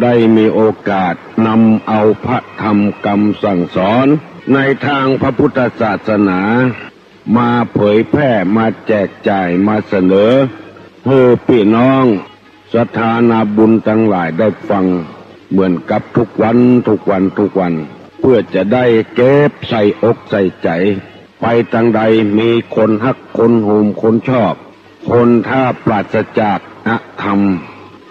ได้มีโอกาสนำเอาพระธรรมคำสั่งสอนในทางพระพุทธศาสนามาเผยแพร่มาแจกจ่ายมาเสนอให้พี่น้องศรัทธานาบุญทั้งหลายได้ฟังเหมือนกับทุกวันเพื่อจะได้เก็บใส่อกใส่ใจไปทางใดมีคนฮักคนโหมคนชอบคนถ้าปราศจากอธรรม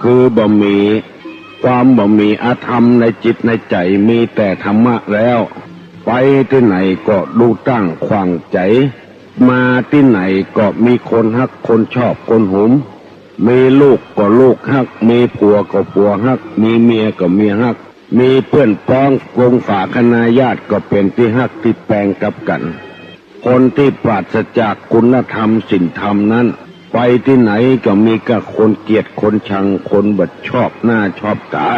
คือบ่มีอธรรมในจิตในใจมีแต่ธรรมะแล้วไปที่ไหนก็ดูตั้งขวางใจมาที่ไหนก็มีคนฮักคนชอบคนโหมมีลูกก็ลูกฮักมีผัวก็ผัวฮักมีเมียก็เมียฮักมีเพื่อนพ้องวงฝาคณาญาติก็เป็นที่ฮักที่แปลงกับกันคนที่ปราศจากคุณธรรมศีลธรรมนั้นไปที่ไหนก็มีกับคนเกลียดคนชังคนบัดชอบหน้าชอบตา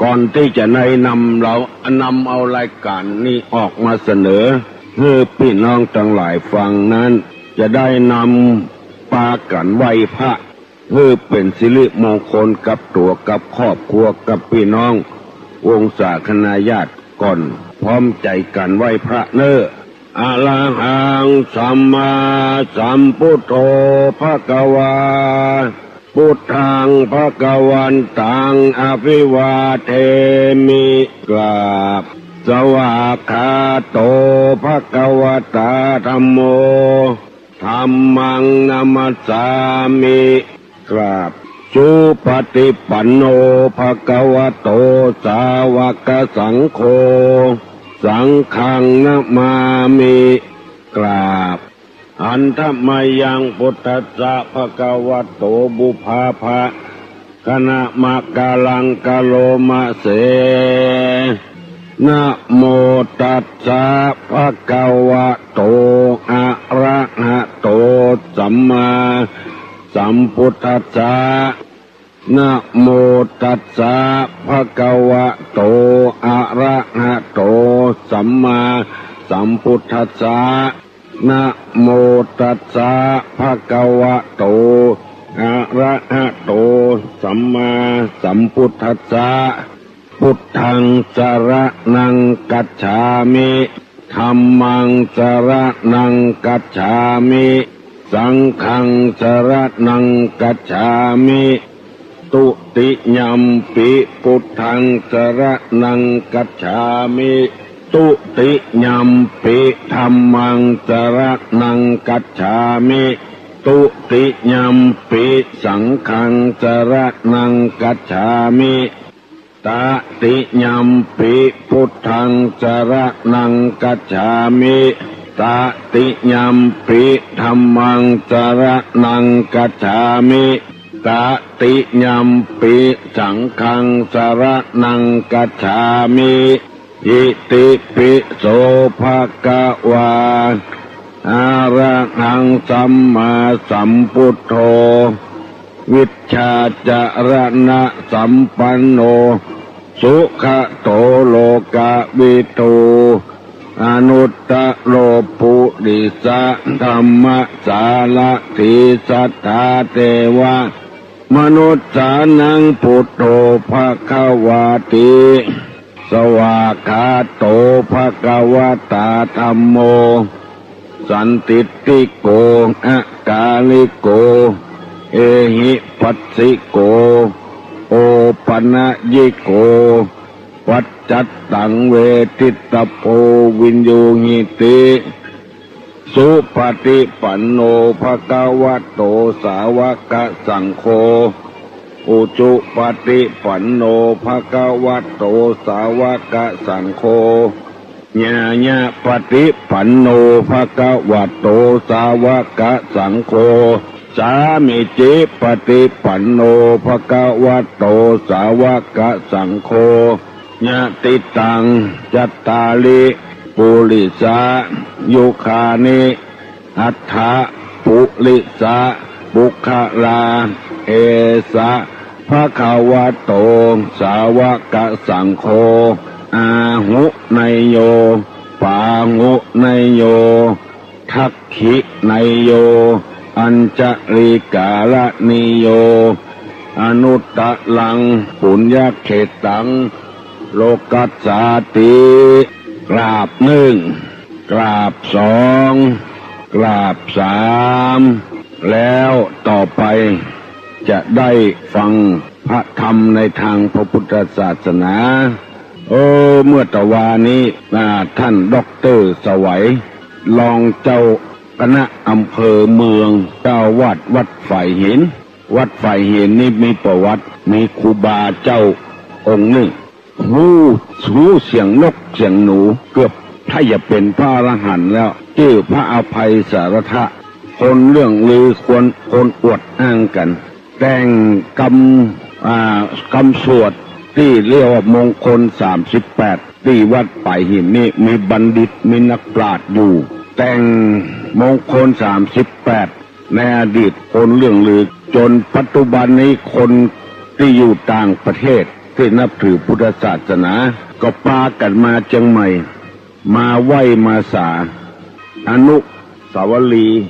ก่อนที่จะนำเอารายการนี้ออกมาเสนอให้พี่น้องทั้งหลายฟังนั้นจะได้นำปากันไหว้พระเพื่อเป็นสิริมงคลกับตัวกับครอบครัวกับพี่น้องวงศาคณาญาติก่อนพร้อมใจกันไหว้พระเน้ออะระหังสัมมาสัมพุทโธภควาพุทธังภวันตังอภิวาเทมิกราบสวากขาโตภควตาธัมโมธัมมังนัมสสามิกราบสุปฏิปันโนภควโตสาวกสังโฆสังฆังนะมามิกราบอันธมยังพุทธัสสะภควโตบุพาภะคณะมะกาลังกะโลมะเสนะโมตัสสะภะคะวะโตอะระหะโตสัมมาสัมพุทธัสสะนะโมตัสสะภะคะวะโตอะระหะโตสัมมาสัมพุทธัสสะนะโมตัสสะภะคะวะโตอะระหะโตสัมมาสัมพุทธัสสะพุทธังสรณังกัจฉามิธัมมังสรณังกัจฉามิสังฆังสรณังกัจฉามิตุติยัมปิพุทธังสรณังกัจฉามิตุติยัมปิธัมมังสรณังกัจฉามิตุติยัมปิสังฆังสรณังกัจฉามิตติยัมปิพุทธังสรณังกัจฉามิตติยัมปิธัมมังสรณังกัจฉามิตติยัมปิสังฆังสรณังกัจฉามิอิติปิโสภะคะวาอะระหังสัมมาสัมพุทโธวิชชาจารณะสัมปันโนสุขโตโลกวิทูอนุตตโลปุริสธรรมสารถิสัทธาเทวมนุษย์สานังพุทโธภควาติสวากขาโตภควตาธัมโมสันติติโกอะกาลิโกเอหิปัสสิโกโอปัญญิโกวัจจัตตังเวทิตโพวินโยหิติสุปฏิปันโนภควโตสาวกสังโฆอุจุปฏิปันโนภควโตสาวกสังโฆญาญาปฏิปันโนภควโตสาวกสังโฆสามิจิปฏิปันโนภควโตสาวกสังโฆญาติตังจัตตาลิปุริสายุคานิอัฏฐปุริสาบุคลาเอสะภควโตสาวกสังโฆอาหุไนโยปาหุไนโยทักขิไนโยอัญจริกาลนิโยอ อนุตตะลังปุญญเขตังโลกัสสาติกราบหนึ่งกราบสองกราบสามแล้วต่อไปจะได้ฟังพระธรรมในทางพระพุทธศาสนาเมื่อตะวานี้ท่านด็อกเตอร์สวัยรองเจ้าคณะอำเภอเมืองเจ้าวาดวัดฝ่ายหินวัดฝ่ายหินนี่มีประวัติมีครูบาเจ้าองค์หนึ่งหูเสียงนกเสียงหนูเกือบถ้าอย่าเป็นพระอรหันต์แล้วชื่อพระอภัยสารทะคนเรื่องลือคนอวดอ้างกันแต่งกำสวดที่เรียกว่ามงคล38ที่วัดป่ายหินนี่มีบัณฑิตมีนักปราชญ์อยู่แต่งมงคล38ในอดีตคนเรื่องลือจนปัจจุบันนี้คนที่อยู่ต่างประเทศที่นับถือพุทธศาสนาก็พากันมาเชียงใหม่มาไหว้มาสาอนุสาวรีย์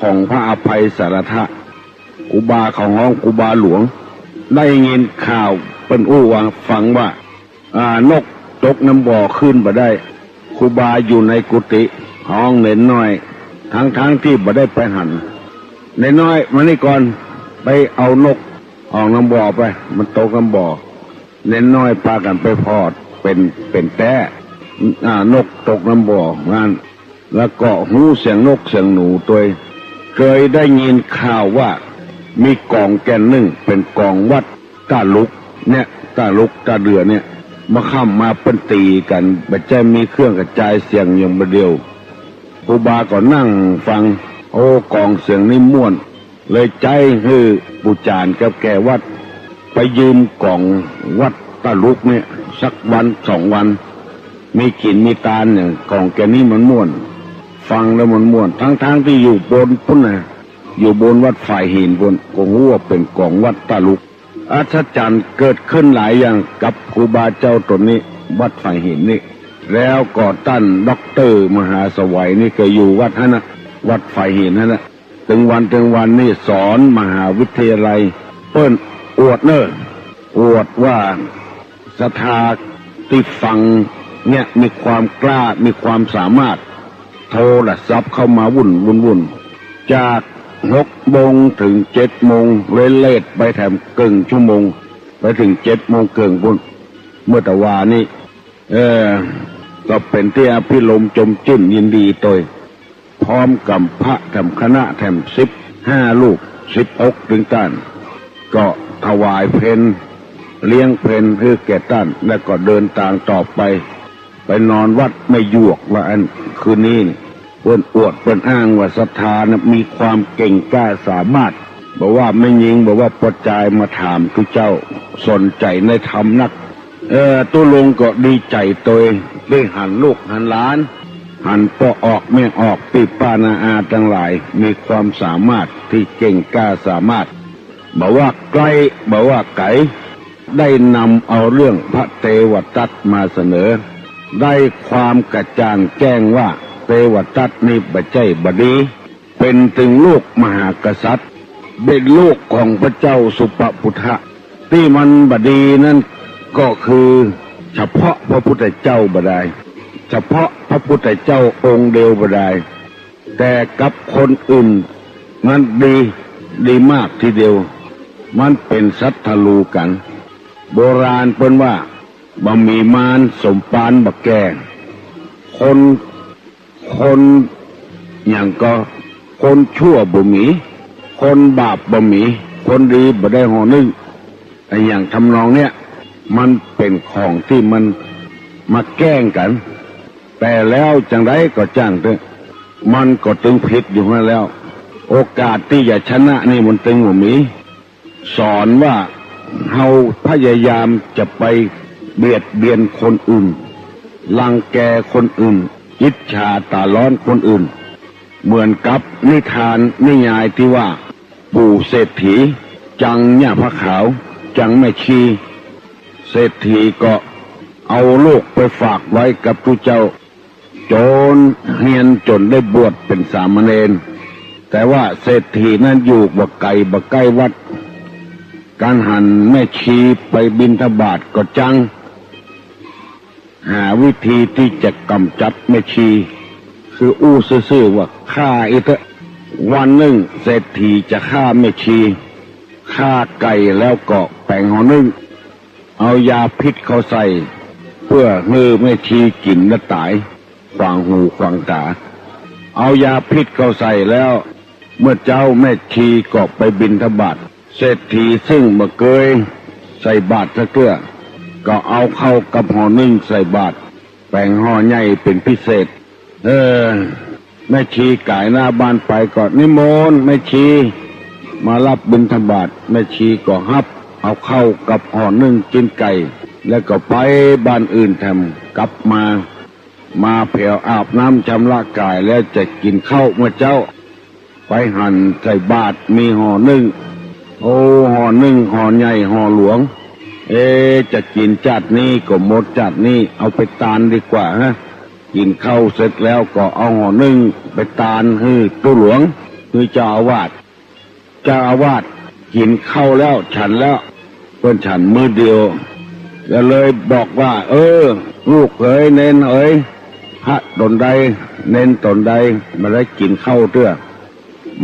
ของพระอภัยสารทะครูบาของห้องครูบาหลวงได้ยินข่าวเป็นฟังว่านกตกน้ำบ่อขึ้นมาได้ครูบาอยู่ในกุฏิห้องเน้นน้อยทั้งที่บ่ได้ไปหันเน้นน้อยมานี่ก่อนไปเอานกออกน้ำบ่อไปมันตกน้ำบ่อเน้นน้อยพากันไปพอดเป็นแต้นกตกน้ำบ่องานแล้วก็หูเสียงนกเสียงหนูตัวเคยได้ยินข่าวว่ามีกองแก่นหนึ่งเป็นกองวัดตาลุกเนี่ยตาลุกตาเดือเนี่ยมาข้ามมาเป็นตีกันบัดใจมีเครื่องกระจายเสียงอย่างเดียวครูบาก็นั่งฟังกองเสียงนี่ม่วนเลยใจคือปูจานกับแกวัดไปยืมกองวัดตาลุกเนี่ยสักวัน2 วันมีกลิ่นมีตาลเนี่ยกองแกนี่มันม่วนฟังแล้วมันม่วนทั้งที่อยู่บนพุ่นนะอยู่บนวัดฝ่ายหินบนก็รู้ว่าเป็นกองวัดตาลุกอัศจรรย์เกิดขึ้นหลายอย่างกับครูบาเจ้าตนนี้วัดฝ่ายหินนี่แล้วก็ท่านด็อกเตอร์มหาสวัยนี่ก็อยู่วัดนั้นนะวัดฝ่ายหินนั่นนะถึงวันนี่สอนมหาวิทยาลัยเปิ้นอวดว่าศรัทธาที่ฟังเนี่ยมีความกล้ามีความสามารถโทรศัพท์เข้ามาวุ่นจาก6 โมงถึง7 โมงเลทไปแถมครึ่งชั่วโมงไปถึง7 โมงครึ่งพุ่นเมื่อตะวานี่ก็เป็นที่อภิรมย์จมจิ้นยินดีตัวพร้อมกับพระแถมคณะแถม15 ลูก16ถึงต้านก็ถวายเพลเลี้ยงเพลเพื่อแก่ต้านแล้วก็เดินทางต่อไปนอนวัดไม่หยวกว่าอันคืนนี้เปิ้นอวดเปิ้นอ้างว่าศรัทธานะมีความเก่งกล้าสามารถบอกว่าไม่ยิงบอกว่าประจายมาถามทุกเจ้าสนใจในธรรมนักตัวลงก็ดีใจตัวได้หันลูกหันหลานหันพ่อออกแม่ออกปีป้านาอาทั้งหลายมีความสามารถที่เก่งกล้าสามารถบอกว่าไกลบอกว่าไกลได้นำเอาเรื่องพระเทวทัตมาเสนอได้ความกระจ่างแจ้งว่าเทวทัตนี่บัจใจบดีเป็นถึงลูกมหากษัตริย์เป็นลูกของพระเจ้าสุปปุถะที่มันบดีนั่นก็คือเฉพาะพระพุทธเจ้าบดายเฉพาะพระพุทธเจ้าองค์เดียวบดายแต่กับคนอื่นนั้นดีมากทีเดียวมันเป็นสัตทะลูกันโบราณเพิ่นว่าบะหมี่มารสมปานบักแก่คนอย่างก็คนชั่วบ่มีคนบาปบ่มีคนดีบ่ได้ห่อนึ่งไอ้อย่างทำนองเนี้ยมันเป็นของที่มันมาแกล้งกันแต่แล้วจังไรก็จ้างเถอะมันก็ตึงผิดอยู่นั่นแล้วโอกาสที่จะชนะนี่มันตึงบ่มีสอนว่าเฮาพยายามจะไปเบียดเบียนคนอื่นรังแกคนอื่นอิจฉาตาร้อนคนอื่นเหมือนกับนิทานนิยายที่ว่าปู่เศรษฐีจังเนี่ยพระขาวจังแม่ชีเศรษฐีก็เอาลูกไปฝากไว้กับพระเจ้าจนเรียนจนได้บวชเป็นสามเณรแต่ว่าเศรษฐีนั้นอยู่บ่ไกลวัด การหันแม่ชีไปบิณฑบาตก็จังหาวิธีที่จะกำจัดแม่ชีคืออู้ซื่อๆว่าฆ่าอีกวันหนึ่งเศรษฐีจะฆ่าแม่ชีฆ่าไก่แล้วก็แป่งห่อนึ่งเอายาพิษเขาใส่เพื่อให้แม่ชีกินและตายขวางหูขวางตาเอายาพิษเขาใส่แล้วเมื่อเจ้าแม่ชีก็ไปบิณฑบาตเศรษฐีซึ่งมาเคยใส่บาตรสักเกื้อก็เอาเข้ากับห่อนึ่งใส่บาตรแป่งห่อใหญ่เป็นพิเศษแม่ชีก่ายหน้าบ้านไปก็นิมนต์แม่ชีมารับบิณฑบาตแม่ชีก็ฮับเอาเข้ากับห่อนึ่งกินไก่แล้วก็ไปบ้านอื่นแถมกลับมาเผียวอาบน้ำชำระกายแล้วจะกินข้าวเมื่อเจ้าไปหั่นใส่บาตรมีห่อนึ่งโอ้ห่อนึ่งห่อใหญ่ห่อหลวงจะกินจัดนี้ก็หมดจัดนี้เอาไปตานดีกว่าฮะกินข้าวเสร็จแล้วก็เอาห่อนึ่งไปตานให้ตู้หลวงคือเจ้าอาวาสกินข้าวแล้วฉันแล้วเพิ่นฉันมื้อเดียวก็เลยบอกว่าลูกเอ๋ยเน้นเอ๋ยพระตนใดเน้นตนใดมาได้กินข้าวเตื้อ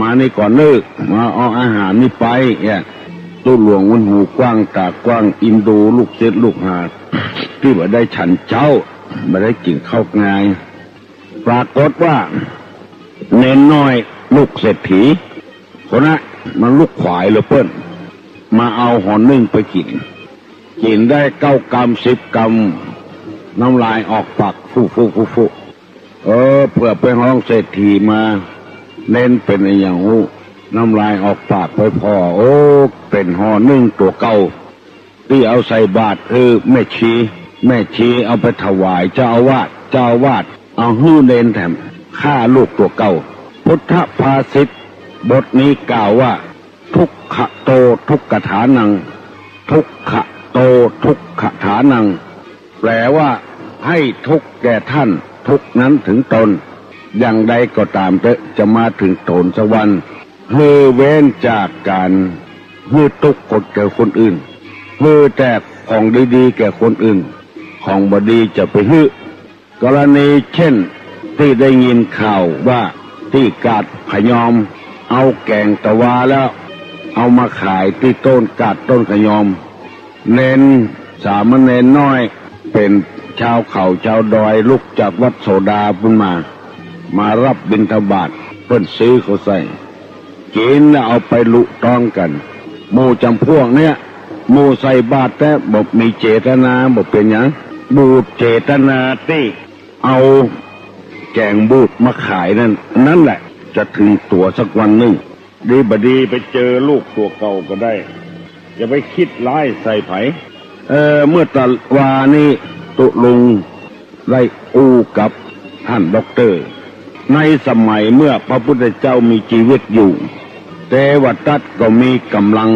มานี่ก่อนนึกมาเอาอาหารนี่ไปตู้หลวงมันหูกว้างตากว้างอินดูลูกเจ็ดลูกหาที่ว่าได้ฉันเจ้ามาได้กินข้าวง่ายปรากฏว่าเน้นน้อยลูกเศรษฐีคนนั้นมันลูกขวายเลยเปิ้นมาเอาห่อนึ่งไปกินได้9 กรัม10 กรัมน้ำลายออกปากฟูเพื่อไปห้องเศรษฐีมาเน้นเป็นอย่างหูน้ำลายออกปากไปพอเป็นห่อนึ่งตัวเก่าที่เอาใส่บาตรแม่ชีเอาไปถวายเจ้าอาวาสเอาหื้อเน้นแถมฆ่าลูกตัวเก่าพุทธภาษิตบทนี้กล่าวว่าทุกขโตทุกขฐานังทุกขโตทุกขฐานังแปลว่าให้ทุกแก่ท่านทุกนั้นถึงตนอย่างใดก็ตามจะมาถึงตนสักวันเว้นจากการทุกข์แก่คนอื่นแต่ของดีๆแก่คนอื่นของบดีจะไปกรณีเช่นที่ได้ยินข่าวว่าที่กาดพยอมเอาแกงตะวาแล้วเอามาขายที่ต้นกาดต้นขยอมเน้นสามเณรน้อยเป็นชาวเขาชาวดอยลุกจากวัดโสดาพุ่นมารับบิณฑบาตเพิ่นซื้อเขาใส่กินแล้วเอาไปลุต้องกันหมู่จำพวกเนี้ยหมู่ใส่บาตรแต่บอกมีเจตนาบอกเป็นหยังบูดเจตนาที่เอาแกงบูดมาขายนั่นแหละจะถึงตัวสักวันหนึ่งดีบดีไปเจอลูกตัวเก่าก็ได้อย่าไปคิดร้ายใส่ไผเมื่อตะวานี้ตุลุงได้อู้กับท่านด็อกเตอร์ในสมัยเมื่อพระพุทธเจ้ามีชีวิตอยู่เทวทัตก็มีกำลัง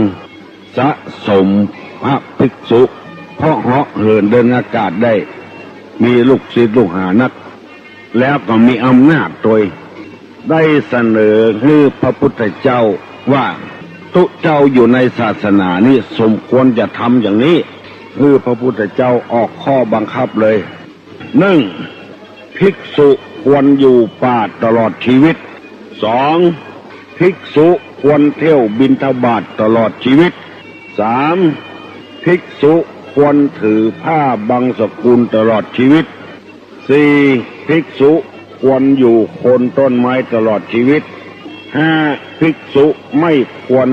สะสมพระภิกษุเพราะเหาะเหินเดินอากาศได้มีลูกศิษย์ลูกหานักแล้วก็มีอำนาจโดยได้เสนอให้พระพุทธเจ้าว่าทุกเจ้าอยู่ในศาสนานี้สมควรจะทำอย่างนี้พระพุทธเจ้าออกข้อบังคับเลย1ภิกษุควรอยู่ป่าตลอดชีวิต2ภิกษุควรเที่ยวบิณฑบาตตลอดชีวิต3ภิกษุควรถือผ้าบังสกุลตลอดชีวิต4ภิกษุควรอยู่โคนต้นไม้ตลอดชีวิต5ภิกษุไม่ควร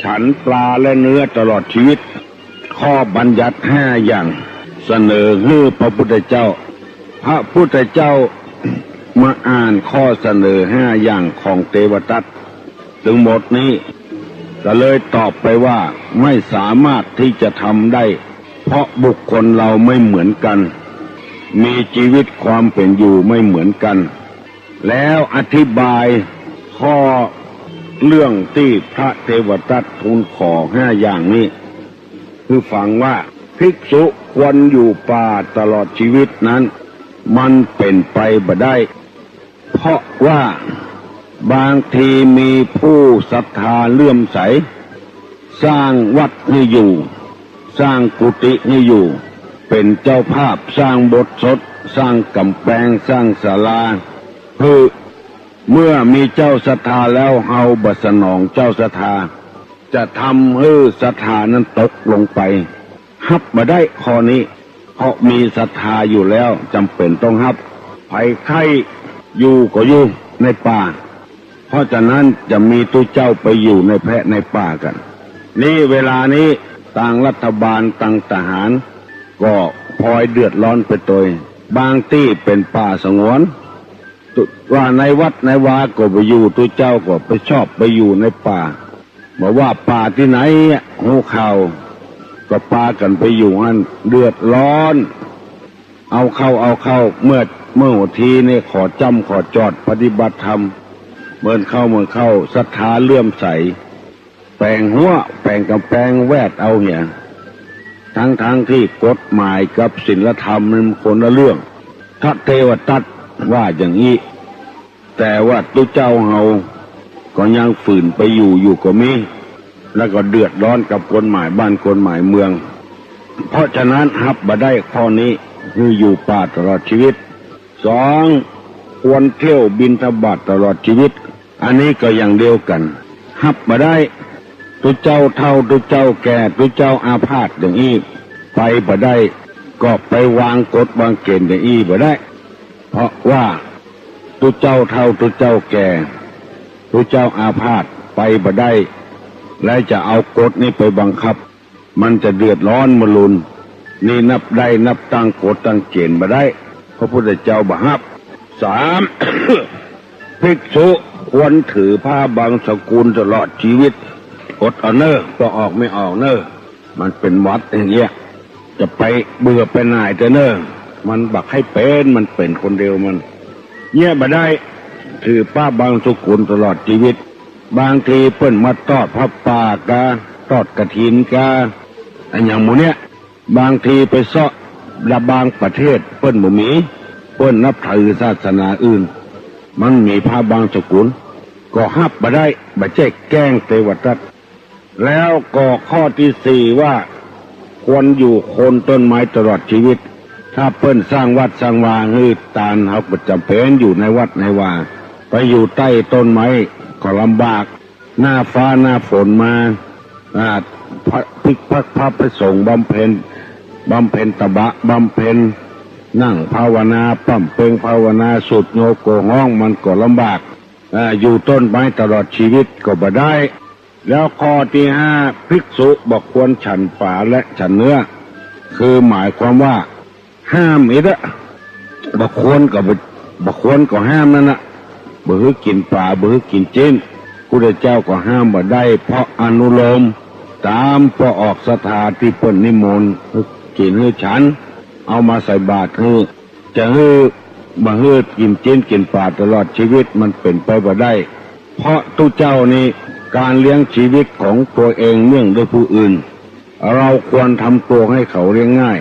ฉันปลาและเนื้อตลอดชีวิตข้อบัญญัติ5อย่างเสนอให้พระพุทธเจ้าพระพุทธเจ้ามาอ่านข้อเสนอ5อย่างของเทวทัตทั้งหมดนี้ก็เลยตอบไปว่าไม่สามารถที่จะทำได้เพราะบุคคลเราไม่เหมือนกันมีชีวิตความเป็นอยู่ไม่เหมือนกันแล้วอธิบายข้อเรื่องที่พระเทวทัตทูลขอ5อย่างนี้คือฟังว่าภิกษุควรอยู่ป่าตลอดชีวิตนั้นมันเป็นไปบ่ได้เพราะว่าบางทีมีผู้ศรัทธาเลื่อมใส สร้างวัดให้อยู่สร้างกุฏิให้อยู่เป็นเจ้าภาพสร้างบทสดสร้างกำแพงสร้างศาลาเพื่อเมื่อมีเจ้าศรัทธาแล้วเฮาบัสนองเจ้าศรัทธาจะทำให้ศรัทธานั้นตกลงไปฮับมาได้ข้อนี้เพราะมีศรัทธาอยู่แล้วจำเป็นต้องฮับไผไข้อยู่ก็อยู่ในป่าเพราะฉะนั้นจะมีตู้เจ้าไปอยู่ในแพะในป่ากันนี่เวลานี้ต่างรัฐบาลต่างทหารก็พลอยเดือดร้อนไปตัวบางที่เป็นป่าสงวนว่าในวัดในวาก็ไปอยู่ตู้เจ้าก็ไปชอบไปอยู่ในป่าบอกว่าป่าที่ไหนหูข่าวก็ปากันไปอยู่อันเดือดร้อนเอาเข้าเมื่อทีนี่ขอจำขอจอดปฏิบัติธรรมเมื่อเข้าศรัทธาเลื่อมใสแปลงหัวแปลงกำแพงแวดเอาเนี่ยทั้งที่กฎหมายกับศีลธรรมมันคนละเรื่องพระเทวทัตว่าอย่างนี้แต่ว่าตุเจ้าเฮาก็ยังฝืนไปอยู่ก็มีแล้วก็เดือดร้อนกับกฎหมายบ้านกฎหมายเมืองเพราะฉะนั้นฮับมาได้ข้อนี้คืออยู่ป่าตลอดชีวิตสองควรเที่ยวบิณฑบาตตลอดชีวิตอันนี้ก็อย่างเดียวกันฮับมาได้ตุเจ้าเฒ่าตุเจ้าแก่ตุเจ้าอาพาธอย่างนี้ไปบ่ได้ก็ไปวางกฎวางเกณฑ์อย่างนี้บ่ได้เพราะว่าตุเจ้าเฒ่าตุเจ้าแก่ตุเจ้าอาพาธไปบ่ได้และจะเอากฎนี้ไปบังคับมันจะเดือดร้อนมลุนนี่นับได้นับตั้งกฎตั้งเกณฑ์บ่ได้พระพุทธเจ้าบังคับสาม ภิกษุควรถือผ้าบางสกุลตลอดชีวิตอดเอาเนอก็ออกไม่ออกเนอมันเป็นวัดอย่างเงี้ยจะไปเบื่อไปหน่ายแต่เนอมันบักให้เป็นมันเป็นคนเดียวมันเงี้ยบ่ได้ถือผ้าบางสกุลตลอดชีวิตบางทีเปิ้นมาทอดพระป่ากาทอดกฐินกาอันอย่างหมูเนี้ยบางทีไปเสาะระบางประเทศเปิ้นบ่มีเปิ้นนับถือศาสนาอื่นมันมีผ้าบางสกุลก็ฮับบ่ได้บ่ใช่แกล้งเทวทัตแล้วก็ข้อที่สี่ว่าควรอยู่โคนต้นไม้ตลอดชีวิตถ้าเปิ้นสร้างวัดสร้างวาให้ตาลเฮาก็จำเป็นอยู่ในวัดในวาไปอยู่ใต้ต้นไม้ก็ลำบากหน้าฟ้าหน้าฝนมาพระสงฆ์บำเพ็ญตบะบำเพ็ญนั่งภาวนาปั้มเพ่งภาวนาสุดโยโกห้องมันก็ลำบากอยู่ต้นไม้ตลอดชีวิตก็บ่ได้แล้วข้อที่ห้าภิกษุบอกควรฉันป่าและฉันเนื้อคือหมายความว่าห้ามอีกละบอกควรก็ห้ามนั่นน่ะบ่ให้กินป่าบ่ให้กินจิ้นพระเจ้าก็ห้ามบ่ได้เพราะอนุโลมตามพอออกศรัทธาที่เปิ้นนิมนต์กินให้ฉันเอามาใส่บาตรให้จะให้บ่ให้กินจิ้นกินป่าตลอดชีวิตมันเป็นไปบ่ได้เพราะตุเจ้านี่การเลี้ยงชีวิตของตัวเองเนื่องด้วยผู้อื่นเราควรทำตัวให้เขาเลี้ยงง่าย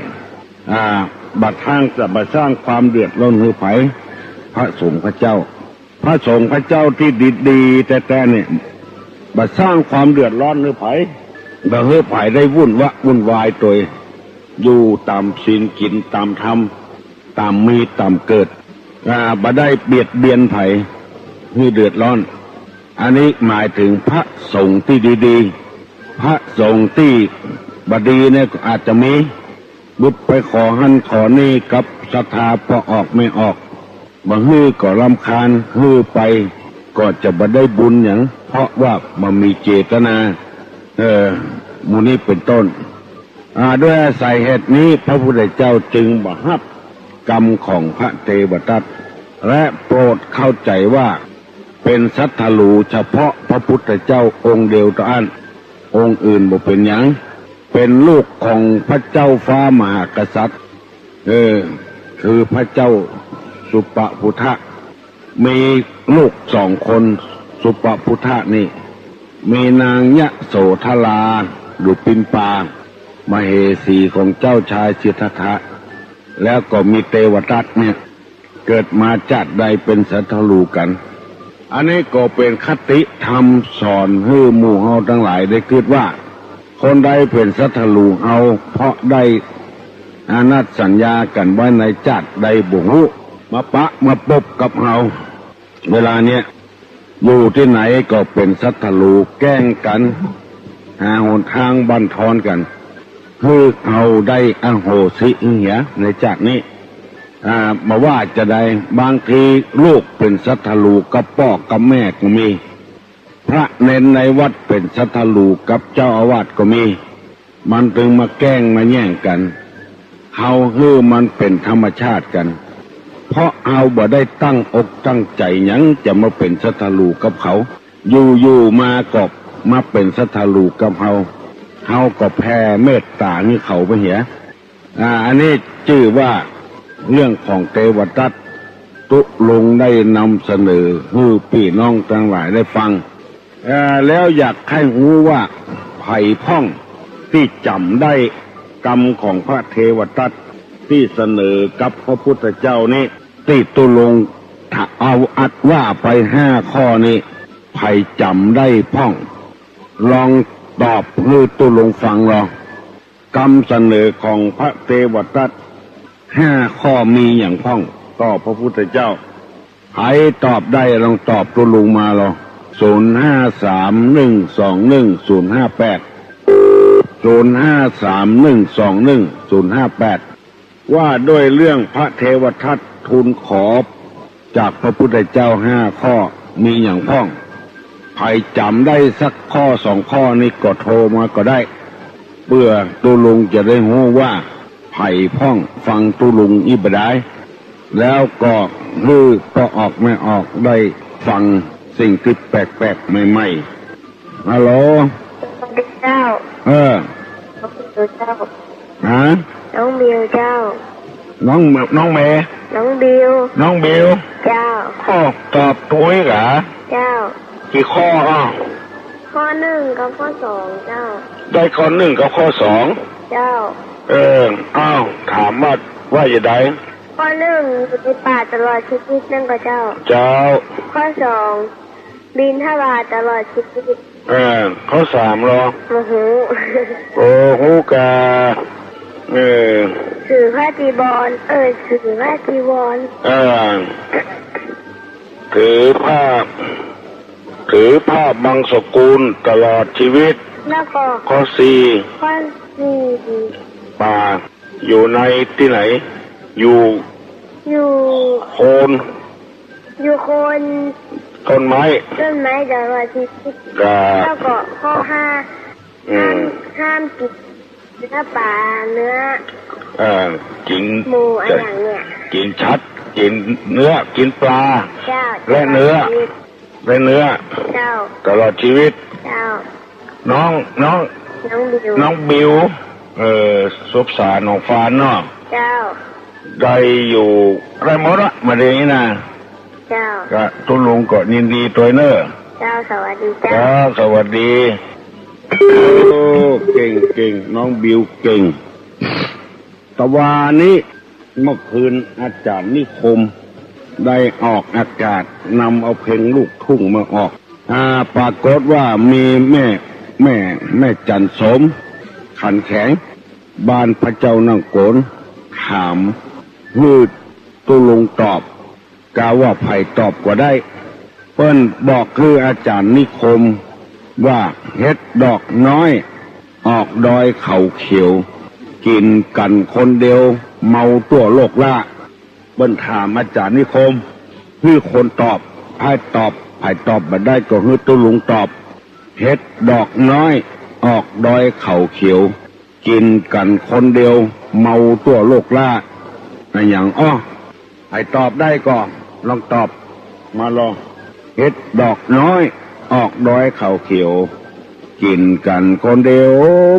บัดทางจะมาสร้างความเดือดร้อนให้ไผพระสงฆ์พระเจ้าที่ดีๆแต่เนี่ยมาสร้างความเดือดร้อนให้ไผบ่ให้ไผได้วุ่นวายตัวอยู่ตามศีลกินตามธรรมตามมีตามเกิดบ่ได้เบียดเบียนไผให้เดือดร้อนอันนี้หมายถึงพระสงฆ์ที่ดีๆพระสงฆ์ที่บดีเนี่ยอาจจะมีบุตรไปขอหันขอนี่กับศรัทธาพอออกไม่ออกบางฮื้อก็รำคาญฮื้อไปก็จะบ่ได้บุญอย่างเพราะว่ามันมีเจตนามูนี้เป็นต้นด้วยอาศัยเหตุนี้พระพุทธเจ้าจึงบังคับกรรมของพระเทวทัตและโปรดเข้าใจว่าเป็นสัทธลูเฉพาะพระพุทธเจ้าองค์เดียวเท่านั้นองค์อื่นบ่เป็นหยังเป็นลูกของพระเจ้าฟ้ามหากษัตริย์คือพระเจ้าสุปพุทธะมีลูกสองคนสุปพุทธะนี่มีนางยะโสธราดุปินปามเหสีของเจ้าชายสิทธัตถะแล้วก็มีเทวทัตเนี่ยเกิดมาจากใดเป็นสัทธลูกันอันนี้ก็เป็นคติธรรมสอนให้หมู่เฮาทั้งหลายได้คิดว่า คนใดเป็นสัทลูเอาเพราะได้อานัดสัญญากันไว้ในจัดใดบุหุมาปะมาปบกับเฮาเวลาเนี้ยอยู่ที่ไหนก็เป็นสัทลูแกล้งกันหาหนทางบันทอนกันคือเอาได้อโหสิเหียในจัดนี้มาว่าจะได้บางทีลูกเป็นสัทลูกับพ่อกับแม่ก็มีพระเนนในวัดเป็นสัทลูกับเจ้าอาวาสก็มีมันถึงมาแกล้งมาแย่งกันเฮาฮือมันเป็นธรรมชาติกันเพราะเฮาบ่ได้ตั้งอกตั้งใจหยังจะมาเป็นสัทลูกับเขาอยู่มาก็มาเป็นสัทลูกับเฮาก็แผ่เมตตาให้เขาไปเหียอันนี้ชื่อว่าเรื่องของเทวทัตตุลงได้นำเสนอให้พี่น้องทั้งหลายได้ฟังแล้วอยากให้รู้ว่าไผ่พ่องที่จำได้กรรมของพระเทวทัตที่เสนอกับพระพุทธเจ้านี่ที่ตุลงเอาอัดว่าไป5 ข้อนี้ไผ่จำได้พ่องลองตอบให้ตุลงฟังลองกรรมเสนอของพระเทวทัต5 ข้อมีอย่างพ่องต่อพระพุทธเจ้าใครตอบได้ลองตอบตุลงมาลอง0531210558ว่าด้วยเรื่องพระเทวทัตทูลขอจากพระพุทธเจ้า5 ข้อมีอย่างพ่องใครจำได้สักข้อ2 ข้อนี้ก็โทรมาก็ได้เพื่อตุลุงจะได้รู้ว่าไผ่พ่องฟังตุลุงอิบได้แล้วก็รู้ก็ออกไม่ออกได้ฟังสิ่งที่แปลกๆใหม่ๆฮัลโหลเจ้าเจ้าฮะน้องบิวเจ้าน้องเมย์น้องบิวเจ้าตอบถูกเหรอเจ้ากี่ข้อข้อ 1กับข้อ 2เจ้าได้ข้อ 1กับข้อ 2เจ้าถามว่าจะได้ข้อ 1อยู่ในป่าตลอดชีวิตนั่นก็เจ้าข้อ 2บินทบาทตลอดชีวิตข้อ 3รอโอ้โหกาถือผ้าจีบอลถือผ้าจีวรถือผ้าบังสกุลตลอดชีวิตแล้วก็ข้อ 4ป่าอยู่ในที่ไหนอยู่โคนต้นไม้ตลอดชีวิตแล้วก็ข้อ 5ห้ามกินเนื้อปลาเนื้อกินหมูอะไรอย่างเนี้ยกินชัดกินเนื้อกินปลาและเนื้อตลอดชีวิตน้องบิวซุปสาน้องฟานเนาะได้อยู่ไรหมดละมาเดี๋ยวนี้นะก็ตุลุงก็ยินดีตัวเนอะสวัสดีสวัสดีเก่งน้องบิวเก่งตะวันนี้เมื่อคืนอาจารย์นิคมได้ออกอากาศนำเอาเพลงลูกทุ่งมาออกปรากฏว่ามีแม่จันสมขันแข็งบ้านพระเจ้านั่งโกนถามฮืดตุลุงตอบกาว่าไผ่ตอบกว่าได้เปิ้นบอกคืออาจารย์นิคมว่าเฮ็ดดอกน้อยออกดอยเขาเขียวกินกันคนเดียวเมาตัวโลกล่าเปิ้นถามอาจารย์นิคมคือคนตอบไผ่ตอบมาได้ก็คือตุลุงตอบเฮ็ดดอกน้อยออกดอยเขาเขียวกินกันคนเดียวเมาตัวโลกล่าอย่างไผ่ตอบได้ก็ลองตอบมาลองเฮ็ดดอกน้อยออกดอยเขาเขียวกินกันคนเดียว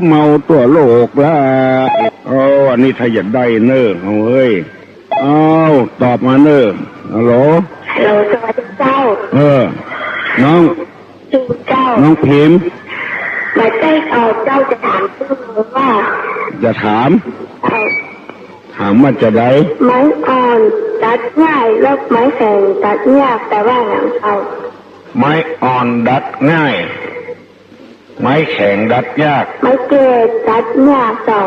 เมาตัวโลกล่าอันนี้ถ้าอยากได้เนอเฮ้ยตอบมาเนอฮัลโหลสวัสดีเจ้าน้องพิมพ์มาใจเจ้าจะถามเพื่อว่าจะถามว่าจะได้ไม้อ่อนตัดง่ายแล้วไม้แข็งตัดยากแต่ว่าหลังเอาไม้อ่อนดัดง่าย ไม้แข็งดัดยากไม้แก่ดัดยากเจ้า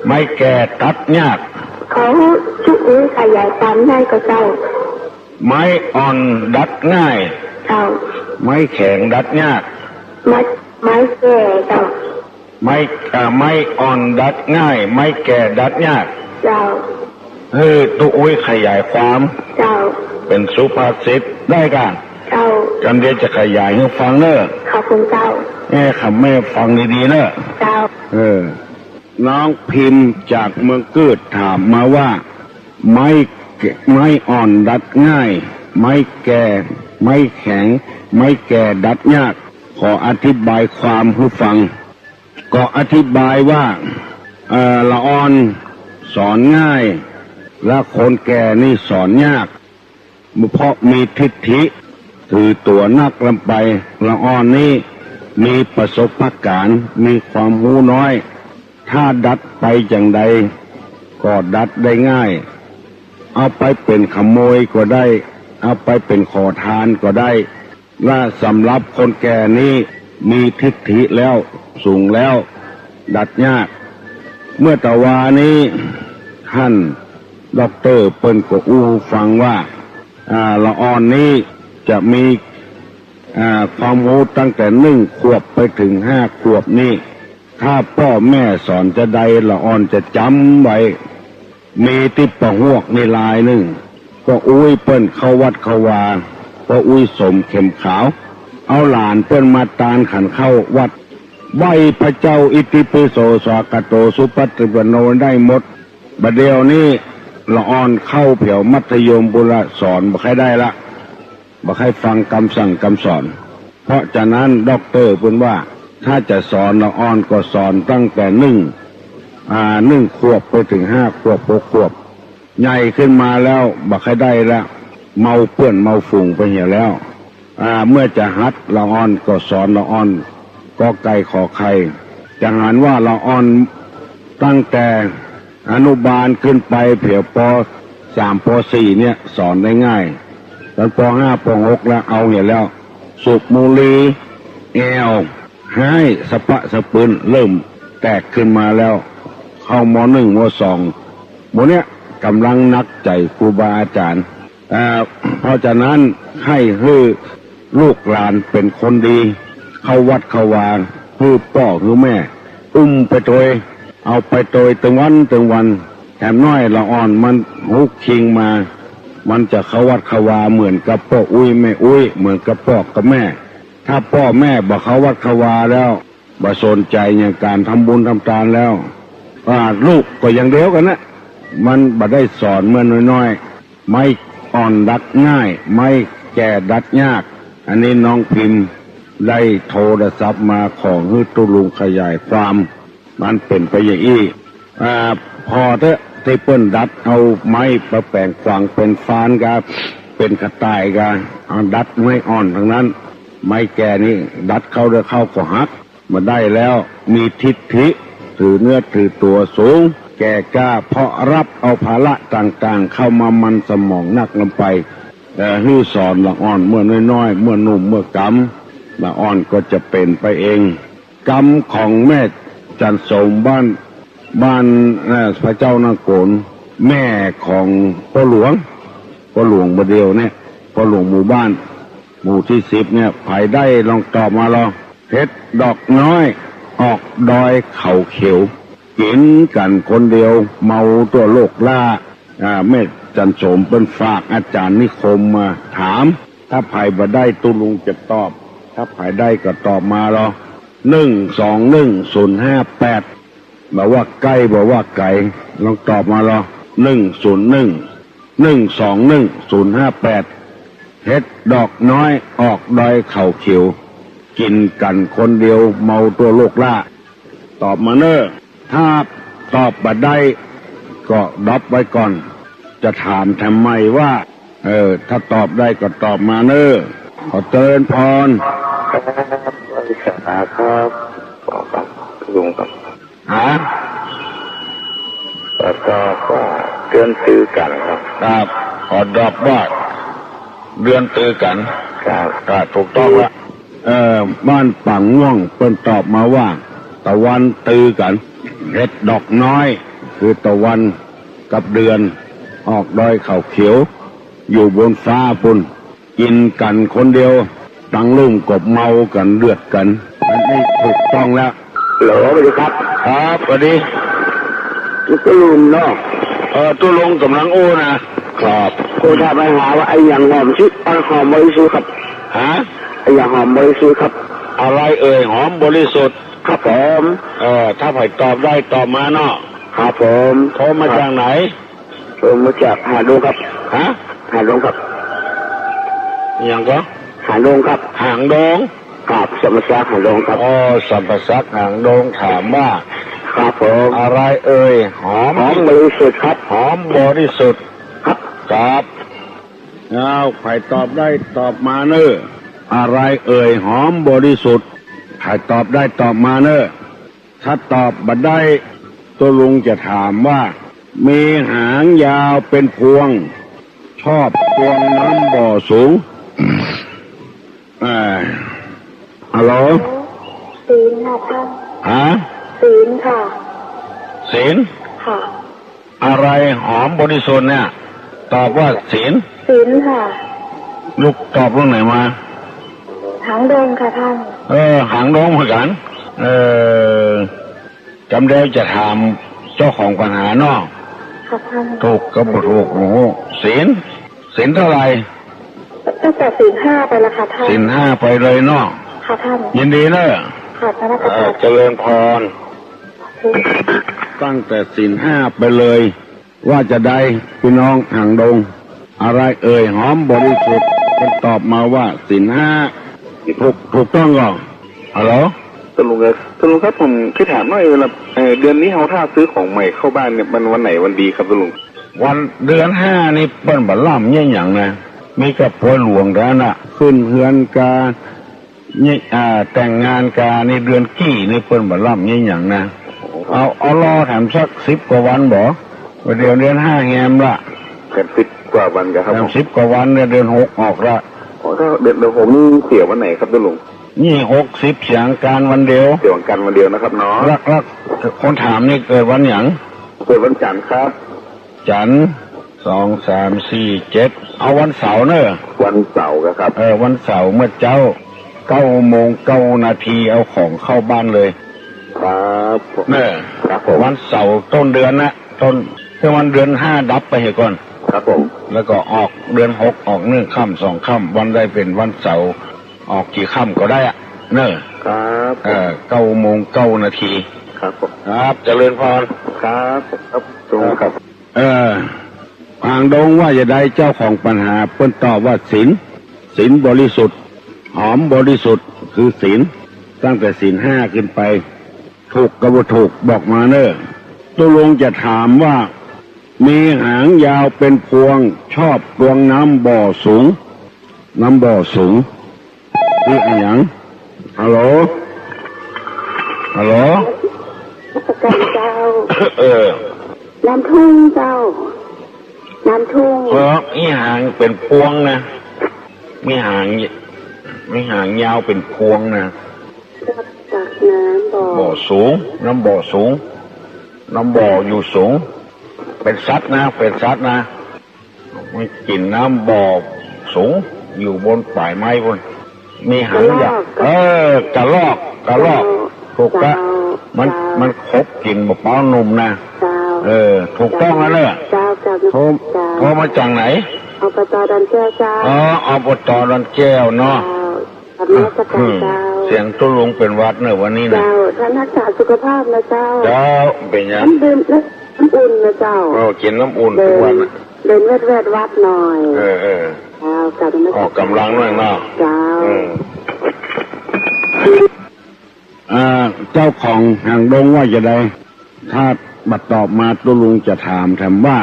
ไม้แก่ดัดยากเขาชุอุ้ยขยายตามได้ก็เจ้าไม้อ่อนดัดง่ายเจ้าไม้แข็งดัดยากไม้แก่เจ้าไม้อ่อนดัดง่ายไม้แก่ดัดยากเจ้าตุอุ้ยขยายความเจ้าเป็นสุภาษิตได้กันเจ้ากันเดี๋ยวจะขยายให้ฟังเนอะขอบคุณเจ้าคำแม่ฟังดีๆเนอะเจ้าน้องพิมพ์จากเมืองกืดถามมาว่าไม้อ่อนดัดง่ายไม้แก่ไม้แข็งไม้แก่ดัดยากขออธิบายความให้ฟังก็อธิบายว่าละอ่อนสอนง่ายและคนแก่นี่สอนยากเพราะมีทิฏฐิถือตัวนักลำไปละอ่อนนี่มีประสบการณ์มีความรู้น้อยถ้าดัดไปอย่างใดก็ดัดได้ง่ายเอาไปเป็นขโมยก็ได้เอาไปเป็นขอทานก็ได้และสำหรับคนแก่นี้มีทิฏฐิแล้วสูงแล้วดัดยากเมื่อตะวานี้ท่านด็อกเตอร์เปิ้นก็อู้ฟังว่าละอ่อนนี้จะมีความรู้ตั้งแต่1 ขวบไปถึง5 ขวบนี้ถ้าพ่อแม่สอนจะใดละอ่อนจะจำไว้มีติปะหวกในลายหนึ่งก็อุ้ยเปิ้นเข้าวัดเข้าวาก็อุ้ยสมเข็มขาวเอาหลานเปิ้นมาตานขันเข้าวัดไหวพระเจ้าอิติปิโสสากโตสุปฏิปันโนได้หมดบัดเดียวนี้ละอ่อนเข้าเผียวมัธยมบุรสอนบ่ใครได้ละบ่ใครฟังคำสั่งคำสอนเพราะฉะนั้นด็อกเตอร์เพิ่นว่าถ้าจะสอนละอ่อนก็สอนตั้งแต่1 ขวบไปถึง5 ขวบ6 ขวบใหญ่ขึ้นมาแล้วบ่ใครได้ละเมาเปื้อนเมาฝุ่งไปเหี่ยวแล้วเมื่อจะหัดละอ่อนก็สอนละอ่อนก็ไก่ขอไข่จะหันว่าละอ่อนตั้งแต่อนุบาลขึ้นไปเผียวป.3 ป.4 เนี่ยสอนได้ง่ายตอนป.5 ป.6 แล้วเอาเหี่ยวแล้วสูบบุหรี่แอลให้สปะสปืนเริ่มแตกขึ้นมาแล้วเข้าม.1 ม.2 หมดเนี้ยกำลังนักใจครูบาอาจารย์เพราะฉะนั้นให้ลูกหลานเป็นคนดีเข้าวัดเข้าวาพ่อแม่ไปโดยเอาไปโดยตึงวันแถมน้อยละอ่อนมันฮุกคิงมามันจะเข้าวัดเข้าวาเหมือนกับพ่ออุ้ยแม่อุ้ยเหมือนกับพ่อกับแม่ถ้าพ่อแม่บ่เข้าวัดเข้าวาแล้วบ่สนใจอย่างการทำบุญทำทานแล้วลูกก็อย่างเดียวกันนะมันบ่ได้สอนเมื่อน้อยๆไม่อ่อนดัดง่ายไม่แก่ดัดยากอันนี้น้องพิมพ์ได้โทรศัพท์มาขอให้ตุลุงขยายความมันเป็นไปอย่างนี้พอเถอะที่เปิ้นดัดเอาไม้ประแปลงฝังเป็นฟานกาเป็นกระต่ายกาเอาดัดไม่อ่อนทั้งนั้นไม้แก่นี่ดัดเข้าก็หักมาได้แล้วมีทิฏฐิถือเนื้อถือตัวสูงแก่กล้าเพราะรับเอาภาระต่างๆเข้ามามันสมองนักลงไปแต่ฮื้อสอนละอ่อนเมื่อน้อยๆเมื่อหนุ่มเมื่อกำละอ่อนก็จะเป็นไปเองกรรมของแม่จันสมบ้านพระเจ้านางโกนแม่ของพ่อหลวงบ่เดียวเนี่ยพ่อหลวงหมู่บ้านหมู่ที่10เนี่ยภายได้ลองตอบมาลองเพชรดอกน้อยออกดอยเขาเขียวกินกันคนเดียวเมาตัวโลกล่าแม่จันสมเป็นฝากอาจารย์นิคมมาถามถ้าภายบ่ได้ตุลุงจะตอบถ้าภายได้ก็ตอบมาลอง121058บอกว่าใกล้บอกว่าไกลลองตอบมาลอง121058เฮ็ดดอกน้อยออกดอยเข่าเขียวกินกันคนเดียวเมาตัวโลกล่าตอบมาเนอะถ้าตอบบ่ได้ก็ดรอปไว้ก่อนจะถามทำไมว่าถ้าตอบได้ก็ตอบมาเนอะขอเตือนพรวันที่ครับครับลุงครับแล้วก็เดือนตื้อกันครับขอดรอปว่าเดือนตื้อกันครับถูกต้องละ บ้านปังม่วงเปิ้นตอบมาว่าตะวันตือกันเห็ดดอกน้อยคือตะวันกับเดือนออกดอยเขาเขียวอยู่บนฟ้าปุ่นกินกันคนเดียวตั้งลุ่มกบเมากันเลือดกันอันนี้ถูกต้องแล้วเหรอสวัสดีครับครับสวัสดีตุลุงเนาะตุลุงกำลังโอ้นะครับโอ้ถ้าไปหาว่าไอ้อย่างหอมชิดหอมบริสุทธิ์ครับฮะไอ้อย่างหอมบริสุทธิ์ครับอะไรเอ่ยหอมบริสุทธิ์ครับผมถ้าไผ่ตอบได้ตอบมาเนาะครับผมโทรมาจากไหนโทรมาจากหาดงครับฮะหาดงครับอย่างก็หาดงครับหางดงครับสัมปสักหาดงครับสัมปสักหางดงถามว่าครับผมอะไรเอ่ยหอมบริสุทธิ์ครับหอมบริสุทธิ์ครับครับเอาใครตอบได้ตอบมาเนอะอะไรเอ่ยหอมบริสุทธิ์ใครตอบได้ตอบมาเนอะถ้าตอบบัดได้ตัวลุงจะถามว่ามีหางยาวเป็นพวงชอบพวงน้ำบ่อสูงฮัลโหลศีลค่ะท่านฮะศีลค่ะศีลค่ะอะไรหอมบริสุทธิ์เนี่ยตอบว่าศีลค่ะลูกตอบเรื่องไหนมาหางดงค่ะท่านหางดงเหมือนกันจำได้จะถามเจ้าของปัญหาเนาะค่ะท่านถูกก็ถูกโอ้ศีลเท่าไหร่ตั้งแต่ศีล 5ไปแล้วค่ะท่านศีล 5ไปเลยเนาะค่ะท่านยินดีเนอะค่ะท่านเจริญพรตั้งแต่ศีล 5ไปเลยว่าจะได้พี่น้องหางดงอะไรเอ่ยหอมบริสุทธิ์เป็นตอบมาว่าศีล 5ถูกต้องก่อนฮัลโหลตุลุงครับผมคือถามว่าเวลาเดือนนี้ถ้าซื้อของใหม่เข้าบ้านเนี่ยมันวันไหนวันดีครับตุลุงวันเดือน 5นี่เปิ้นบ่ล่ำเนี่ยอย่างนะมีกับพ่อหลวงแล้วน่ะขึ้นเฮือนกาเนี่ยแต่งงานกาในเดือนกี้นี่เปิ้นบ่ล่ำเนี่ยอย่างนะเอารอถามสัก10 กว่าวันบ่เดือน 5แงมละกัน10 กว่าวันครับ10 กว่าวันเนี่ยเดือน 6ออกละถ้าเดือน6นี่เสียวันไหนครับตุลุงนี่60เสียงการวันเดียวเสียงการวันเดียวนะครับเนาะรักคนถามนี่เกิดวันหยังเกิดวันจันทร์ครับจันทร์2 3 4 7เอาวันเสาร์เนอะวันเสาร์ครับวันเสาร์เมื่อเจ้า9:09 นาทีเอาของเข้าบ้านเลยครับเนอะครับผมวันเสาร์ต้นเดือนนะต้นคือวันเดือน5ดับไปเหรอก่อนครับผมแล้วก็ออกเดือน6ออก1 ค่ำ2 ค่ำวันได้เป็นวันเสาร์ออกกี่ค่ำก็ได้อะเนอะครับ9:09 นาทีครับผมครับเจริญพรครับตรงครับหางดงว่าจะได้เจ้าของปัญหาเปิ้นตอบว่าศีลบริสุทธิ์หอมบริสุทธิ์คือศีลตั้งแต่ศีล 5ขึ้นไปถูกกับบ่ถูกบอกมาเนอะตัวลงจะถามว่ามีหางยาวเป็นพวงชอบดวงน้ำบ่อสูงนี่อะไรอย่างฮัลโหลเจ้าน้ำทุ่งมีหางเป็นพวงนะมีหางยาวเป็นพวงนะจากน้ำบ่อสูงน้ำบ่อสูงน้ำบ่ออยู่สูงเป็นสัตว์นะไม่กินน้ำบ่อสูงอยู่บนป่ายไม้บนมีหางยาวกระลอกถูกละมันคบกินบ่เป้านมนะถูกต้องแล้วเนี่ยโทรมาจากไหนอบต.ดอนแก้วเจ้าอบต.ดอนแก้วเนาะเสียงตุ้ลุงเป็นวัดเนอะวันนี้นะท่านรักษาสุขภาพนะเจ้าเป็นยังดื่มน้ำอุ่นนะเจ้ากินน้ำอุ่นทุกวันเดินเวทวัดหน่อยออกกำลังหน่อยเนาะเจ้าของหางดงว่าจะได้ถ้าบัดตอบมาตัวลุงจะถามว่า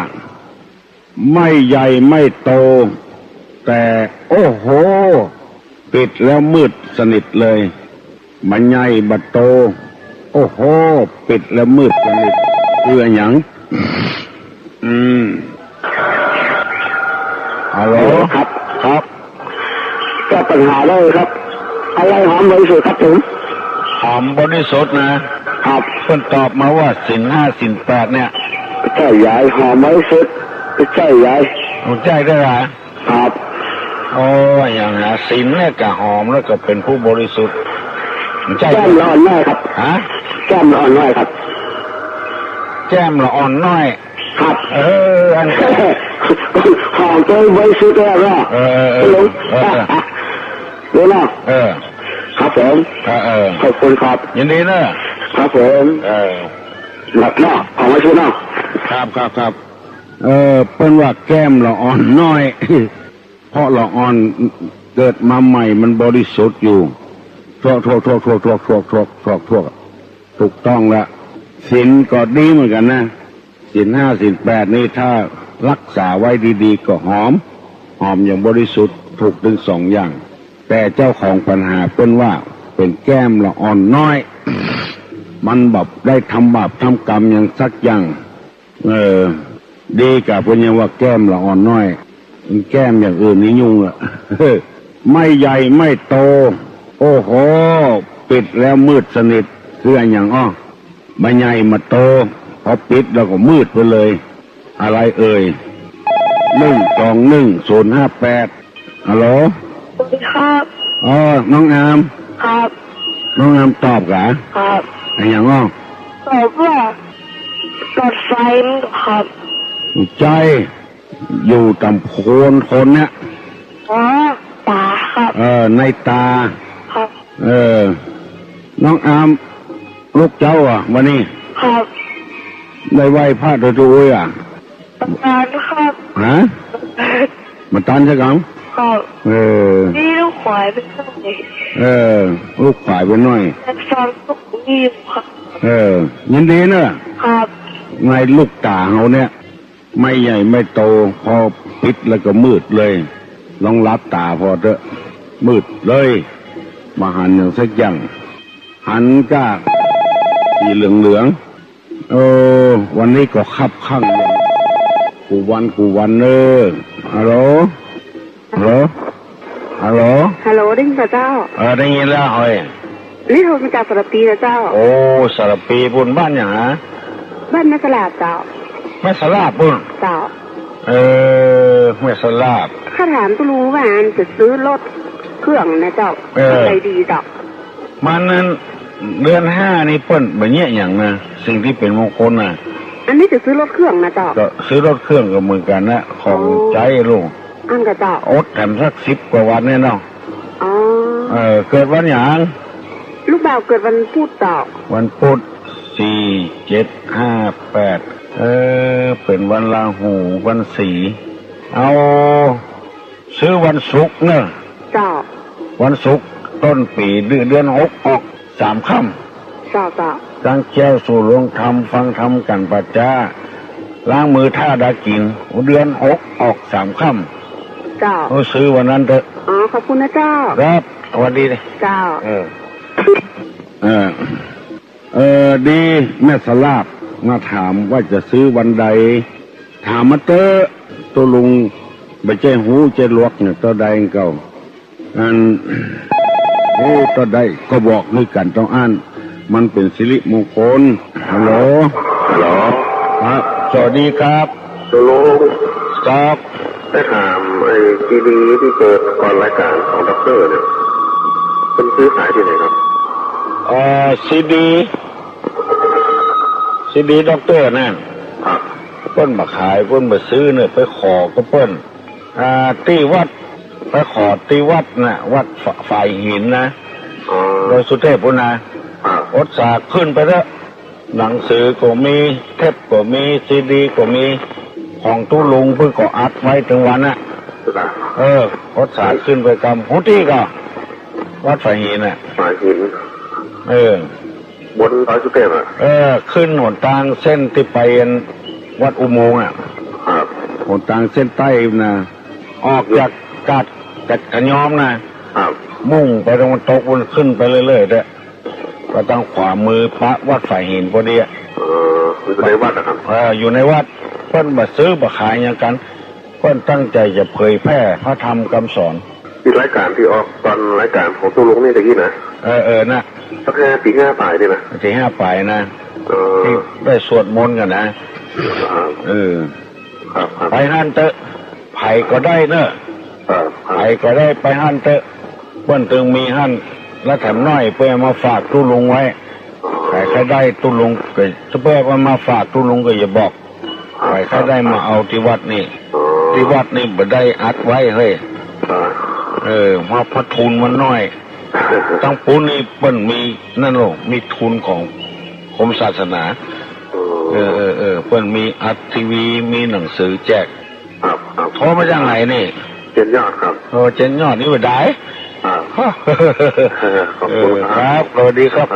ไม่ใหญ่ไม่โตแต่โอ้โหปิดแล้วมืดสนิทเลยมันใหญ่บัดโตโอ้โหปิดแล้วมืดสนิทคือหยังฮัลโหลครับก็ปัญหาเลยครับ อะไรหอมบริสุทธิ์ครับผมหอมบริสุทธิ์นะครับเพิ่นตอบมาว่าศีลห้าศีลแปดเนี่ยใช่ยายหอมบริสุทธิ์ใช่ยายใช่ได้หรอครับโอ้อย่างนะศีลเนี่ยก็หอมแล้วก็เป็นผู้บริสุทธิ์แก้มละอ่อนน้อยครับฮะแก้มละอ่อนน้อยครับแก้มละอ่อนน้อยครับอันหอมตัวบริสุทธิ์แล้วก็ลุงดูนะครับผมขอบคุณครับยินดีนะครับผมหลับเนาะขอมาช่วยเนาะครับเปิ้นว่าแก้มละอ่อนน้อยเพราะละอ่อนเกิดมาใหม่มันบริสุทธิ์อยู่ทั่วถูกต้องละศีลก็ดีเหมือนกันนะศีลห้าศีลแปดนี่ถ้ารักษาไว้ดีๆก็หอมอย่างบริสุทธิ์ถูกถึงสองอย่างแต่เจ้าของปัญหาเป็นว่าเป็นแก้มละอ่อนน้อย มันแบบได้ทำบาปทำกรรมอย่างสักอย่างดีกับพวกนี้ว่าแก้มละอ่อนน้อยแก้มอย่างอื่นนี่ยุ่งอ่ะ ไม่ใหญ่ไม่โตโอ้โหปิดแล้วมืดสนิทคืออย่างไม่ใหญ่มาโตพอปิดแล้วก็มืดไปเลยอะไรเอ่ย121-058ฮัลโหลครับน้องอามครับน้องอามตอบกะครับอย่างตอบว่าหลอดไฟครับใจอยู่ตำโพนคนเนี่ยตาครับในตาครับน้องอามลูกเจ้าวันนี้ครับได้ไหว้พระตัวจุ้ยตานครับฮะมาตันใช่ครับนี่ลูกขวายเป็นหน่อยลูกขวายเป็นหน่อยฟังลูกนี่ครับยินดีนะครับในลูกตาเขาเนี่ยไม่ใหญ่ไม่โตพอปิดแล้วก็มืดเลยลองรับตาพอเถอะมืดเลยมาหันอย่างสักอย่างหันก้าสีเหลืองวันนี้ก็ขับข้างอย่างกูวันฮัลโหลได้ยินเจ้าได้ยินแล้วนี่โทรมาจากสระปีนะเจ้าโอ้สระปีบุญบ้านอย่างบ้านแม่สลาบเจ้าแม่สลาบบุญเจ้าแม่สลาบข้าถามตุลุงว่าจะซื้อรถเครื่องนะเจ้าอะไรดีเจ้ามันนั้นเดือน5นี่เปิ้นแบบนี้อย่างนะสิ่งที่เป็นมงคลอันนี้จะซื้อรถเครื่องนะเจ้าก็ซื้อรถเครื่องก็เหมือนกันนะของใจลุงอันกับเจ้าอดแถมสัก10 กว่าวันแน่นอนเกิดวันอย่างลูกบ่าวเกิดวันพุธเจ้าวันพุธ4 7 5 8เป็นวันราหูวันสีเอาซื้อวันศุกร์เนอะเจ้าวันศุกร์ต้นปีเดือน6ออก3 ค่ำเจ้าตั้งแก้วสู่หลวงธรรมฟังธรรมกันปัจจาล้างมือท่าดากินเดือน6ออก3 ค่ำเจ้าซื้อวันนั้นเถอะขอบคุณนะเจ้าครับสวัสดีเลยเจ้าดีแม่สลาบมาถามว่าจะซื้อวันใดถามมาเตอตัวลุงไปเจ้หูเจ้ลวกเนี่ยตัวใดเก่าตัวใดก็บอกด้วยกันต้องอ่านมันเป็นสิริมงคลฮัลโหลครับสวัสดีครับตัวลุงครับได้ถามซีดีที่เกิดก่อนรายการของด็อกเตอร์เนี่ยเป็นซื้อขายที่ไหนครับซีดีด็อกเตอร์นั่นเปิ้นมาขายเปิ้นมาซื้อเนี่ยไปขอก็เปิ้นที่วัดไปขอที่วัดน่ะวัดฝ่ายหินนะโดยสุเทพปุณาอดสาขึ้นไปแล้วหนังสือก็มีเทปก็มีซีดีก็มีของตู้ลุงเพิ่งก็อัดไว้ถึงวันน่ะอดสาขึ้นไปกำหุที่ก็วัดฝ่ายหินน่ะฝ่ายหินบนดอยสุเทพขึ้นหนทางเส้นที่ไปวัดอุโมงค์หนทางเส้นใต้นะออกจากกระยอมนะมุ่งไปตรงตกบนขึ้นไปเรื่อยๆเนี่ยก็ต้องขวามือพระวัดฝ่ายหินพอดีอยู่ในวัดนะครับอยู่ในวัดเพิ่นมาซื้อมาขายอย่างกันเพิ่นตั้งใจจะเผยแพร่พระธรรมคำสอน ที่รายการที่ออกตอนรายการของตุลุงนี่ตะกี้นะนะสัก5 ปลายนี่นะตี5 ปลายนะที่ได้สวดมนต์กันนะไปหั่นเตอะไผ่ก็ได้เนอะไผ่ก็ได้ไปหั่นเตอะเพื่อนตึงมีหั่นแล้วแถมน้อยเพื่อมาฝากตุลุงไว้ใครได้ตุลุงก็เพื่อมาฝากตุลุงก็อย่าบอกใครได้มาเอาที่วัดนี่บ่ได้อัดไว้เฮ้ยมาพัดทุนมันน้อยตั้งปูนี่เปิ้นมีนั่นหรอมีทุนของกรมศาสนาเปิ้นมีอัดทีวีมีหนังสือแจกโทรมาจากไหนนี่เจนยอดครับเจนยอดนี่บ่ได้ขอบคุณครับสวัสดีครับ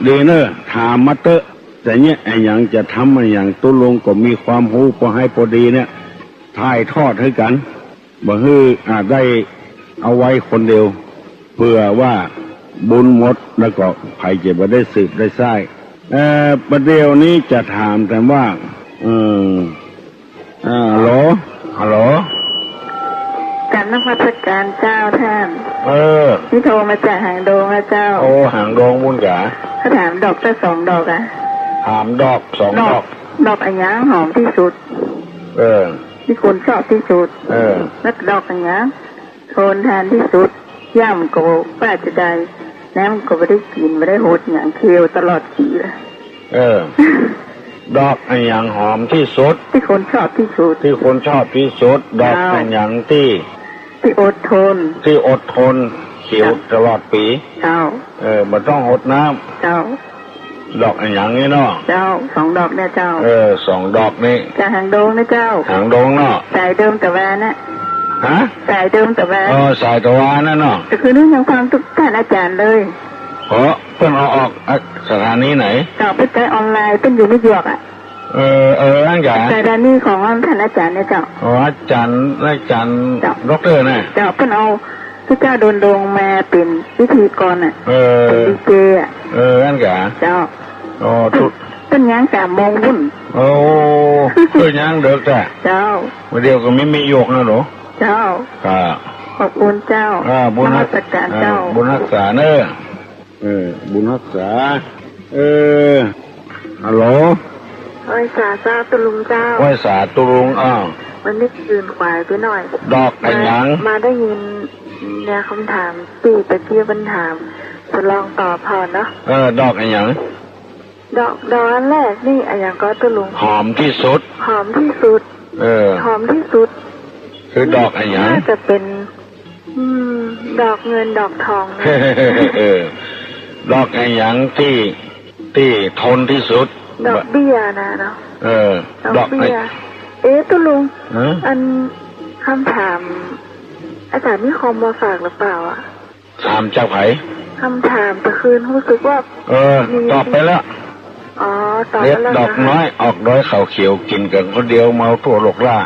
ดีเนอะถามมาเตอะแต่เนี้ยไอ้อย่างจะทำอะไรอย่างตุลงก็มีความรู้พอให้พอดีเนี่ยถ่ายทอดให้กันบ่ฮือได้เอาไว้คนเดียวเพื่อว่าบุญหมดแล้วก็ใครจะบ่ได้สืบได้สร้างประเดี๋ยวนี้จะถามแต่ว่าฮัลโหลการนมัสการเจ้าท่านนี่โทรมาจากหางดงนะเจ้าโอ้หางดงบุญกะถ้าถามดอกจะ2 ดอกอะถามดอก2 ดอกดอกอันยังหอมที่สุดที่คนชอบที่สุดแล้วดอกอันยังโทนทานที่สุดย่ำก็ป้าจะได้น้ำก็ไม่ได้กินไม่ได้หดอย่างเคียวตลอดปีเลยดอกอันยังหอมที่สุดที่คนชอบที่สุดที่คนชอบที่สุดดอกอันยังที่อดทนเขียวตลอดปีเจ้าไม่ต้องหดน้ำเจ้าดอกอันยังนี่เนาะเจ้า2 ดอกเนี่ยเจ้า2 ดอกนี่จะหางดงนะเจ้าหางดงเนาะสายเดิมแต่แวนนะสายเดิมแต่แวนสายตะวันนั่นเนาะแต่คือนี่ยังฟังทุกท่านอาจารย์เลยเพิ่นเอาออกสถานีไหนต่อไปใจออนไลน์เป็นอยู่ไม่หยวกอ่ะนั่นไงสถานีของท่านอาจารย์เนี่ยเจ้าอาจารย์ด็อกเตอร์นะเจ้าเพิ่นเอาที่เจ้าโดนดงมาเป็นพิธีกรอ่ะเป็นดีเจอ่ะนั่นไงเจ้าต้นยาง3 โมงวุ่นต้นยางเด็กจ้ะเจ้าเดี๋ยวก็ไม่มีโยกนะหรอเจ้าขอบคุณเจ้าบุญรักษาเจ้าบุญรักษาเนอะบุญรักษาฮัลโหลไหว้สาเจ้าตุลุงเจ้าไหว้สาตุลุงมันไม่ยืนควายไปหน่อยดอกอันยังมาได้ยินแนวคำถามตีไปเกี่ยวปัญหาจะลองตอบพอเนาะดอกอันยังดอกอันแรกนี่อันยังก็ตุลุงหอมที่สุดหอมที่สุดคือดอกอันยังน่าจะเป็นดอกเงินดอกทองนะดอกอันยังที่ทนที่สุดดอกเบี้ยนะเนาะดอกเบี้ยตุลุงอันคำถามอาจารย์มีคอมมาฝากหรือเปล่าอ่ะถามเจ้าไผ่คำถามแต่คืนรู้สึกว่าตอบไปแล้วตอบไปแล้วดอกน้อยออกด้อยเขาเขียวกินกันคนเดียวเมาทั่วโลกล่า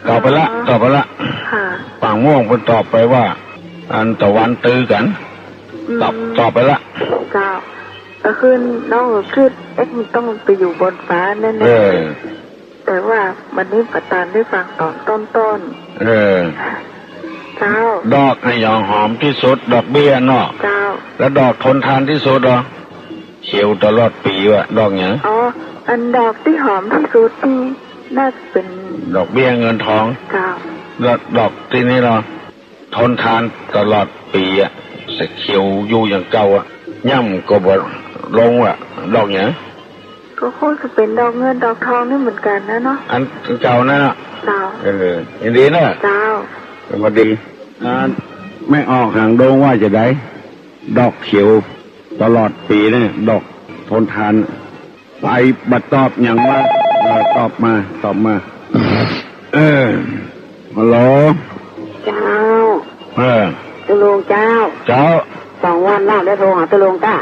ตอบไปละป่างม่วงคนตอบไปว่าอันตะวันตื้อกันตอบไปละเจ้าก็คือน้องคือมันต้องไปอยู่บนฟ้าแน่ๆแต่ว่าวันนี้ประตานได้ฟังตอนต้นเจ้าดอกไอ้ยองหอมที่สุดดอกเบี้ยเนาะเจ้าแล้วดอกทนทานที่สุดเหรอเขียวตลอดปีวะดอกเนี้ยอันดอกที่หอมที่สุดที่น่าจะเป็นดอกเบี้ยเงินทองเจ้าดอกที่นี่เหรอทนทานตลอดปีอ่ะแต่เขียวอยู่อย่างเก่าอ่ะย่ำก็บ่ลงอ่ะดอกเนี้ยก็คงจะเป็นดอกเงินดอกทองนี่เหมือนกันนะเนาะอันเก่านั่นอ่ะเจ้ายินดีนะเจ้าสวัสดีไม่ออกหางโดงว่าจะได้ดอกเขียวตลอดปีเนี่ยดอกทนทานไปบัดตอบอย่างว่าตอบมาฮัลโหลเจ้าตุลุงเจ้า2 วันแล้วได้โทรหาตุลุงก้า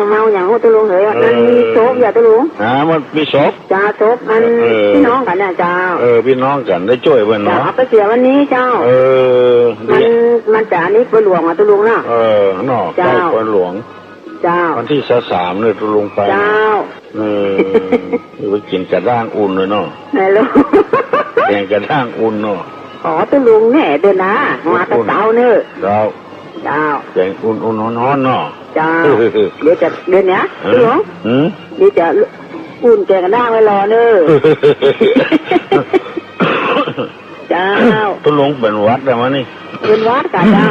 เมาอย่างตุลุงเหรอมันมีโจ๊กอย่าตุลุงมันมีโจ๊กจ้าโจ๊กมันพี่น้องกันเนี่ยเจ้าพี่น้องกันได้ช่วยเพื่อนเนาะไปเสียวันนี้เจ้ามันจ่านี้ไปหลวงอ่ะตุลุงเนาะเนาะเจ้าไปหลวงเจ้าวันที่3เลยตุลุงไปเจ้าไปกินกระด้างอุ่นเลยเนาะไหนลูกแกงกระด้างอุ่นเนาะ ขอตุลุงแน่เดินนะมาแต่เช้าเนอะ เจ้า เจ้า แจงอุ่นๆนอนๆเนาะ เจ้าเดี๋ยวจะเดือนเนี้ยตุลุงเดี๋ยวจะอุ่นแกงกันด้างไว้รอเนอะเจ้าตุลุงเป็นวัดได้มั้ยนี่เป็นวัดกับเจ้า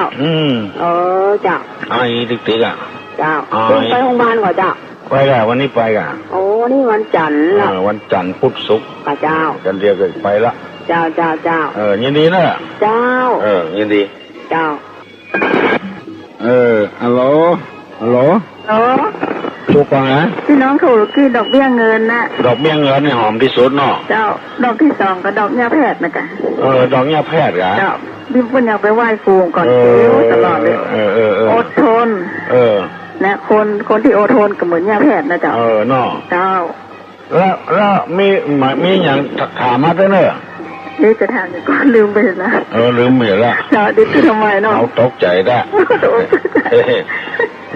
เจ้าไอ้ติ๊กๆอ่ะเจ้าไปโรงพยาบาลก่อนเจ้าไปกะวันนี้ไปกะโอ้นี่วันจันทร์ละวันจันทร์พุธศุกร์เจ้ากันเดียวกันไปละเจ้ายินดีนะเจ้ายินดีเจ้าฮัลโหลถูกป่ะฮะพี่น้องถูกคือดอกเบี้ยเงินนะดอกเบี้ยเงินนี่หอมที่สุดเนาะเจ้าดอกที่สองก็ดอกยาแพทย์นะจ๊ะดอกยาแพทย์กะเจ้าบิมคนอยากไปไหว้ครูก่อนเดี๋ยวตลอดเลยอดทนนะคนที่อดทนก็เหมือนยาแพทย์นะเจ้าเนาะเจ้าแล้วมีอย่างถามมาด้วยเนอะนี่จะถามอย่างก็ลืมไปนะลืมไปแล้วเจ้าดิทำไมเนาะเอาตกใจได้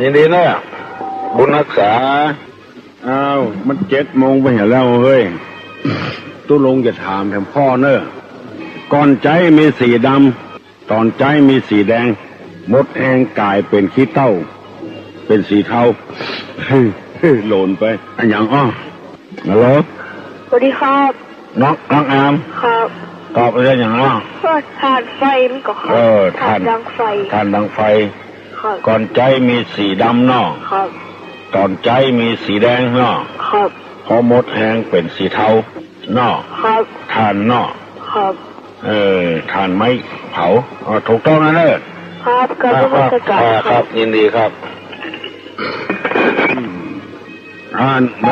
ยินดีนะบุญรักษามัน7 โมงไปเห็นแล้วเฮ้ยตู้ลงจะถามแทนพ่อเนอะก่อนใจมีสีดำตอนใจมีสีแดงมดแองกลายเป็นขี้เต้าเป็นสีเทาโหลนไปอันอย่างฮัลโหลสวัสดีครับน้องอามครับตอบอะไรอย่างก็ทานไฟมันก็ครับทานดังไฟก่อนใจมีสีดำเนาะตอนใจมีสีแดงเนาะพอมดแห้งเป็นสีเทาเนาะทานเนาะทานไม้เผาถูกต้องนะเนอะครับยินดีครับม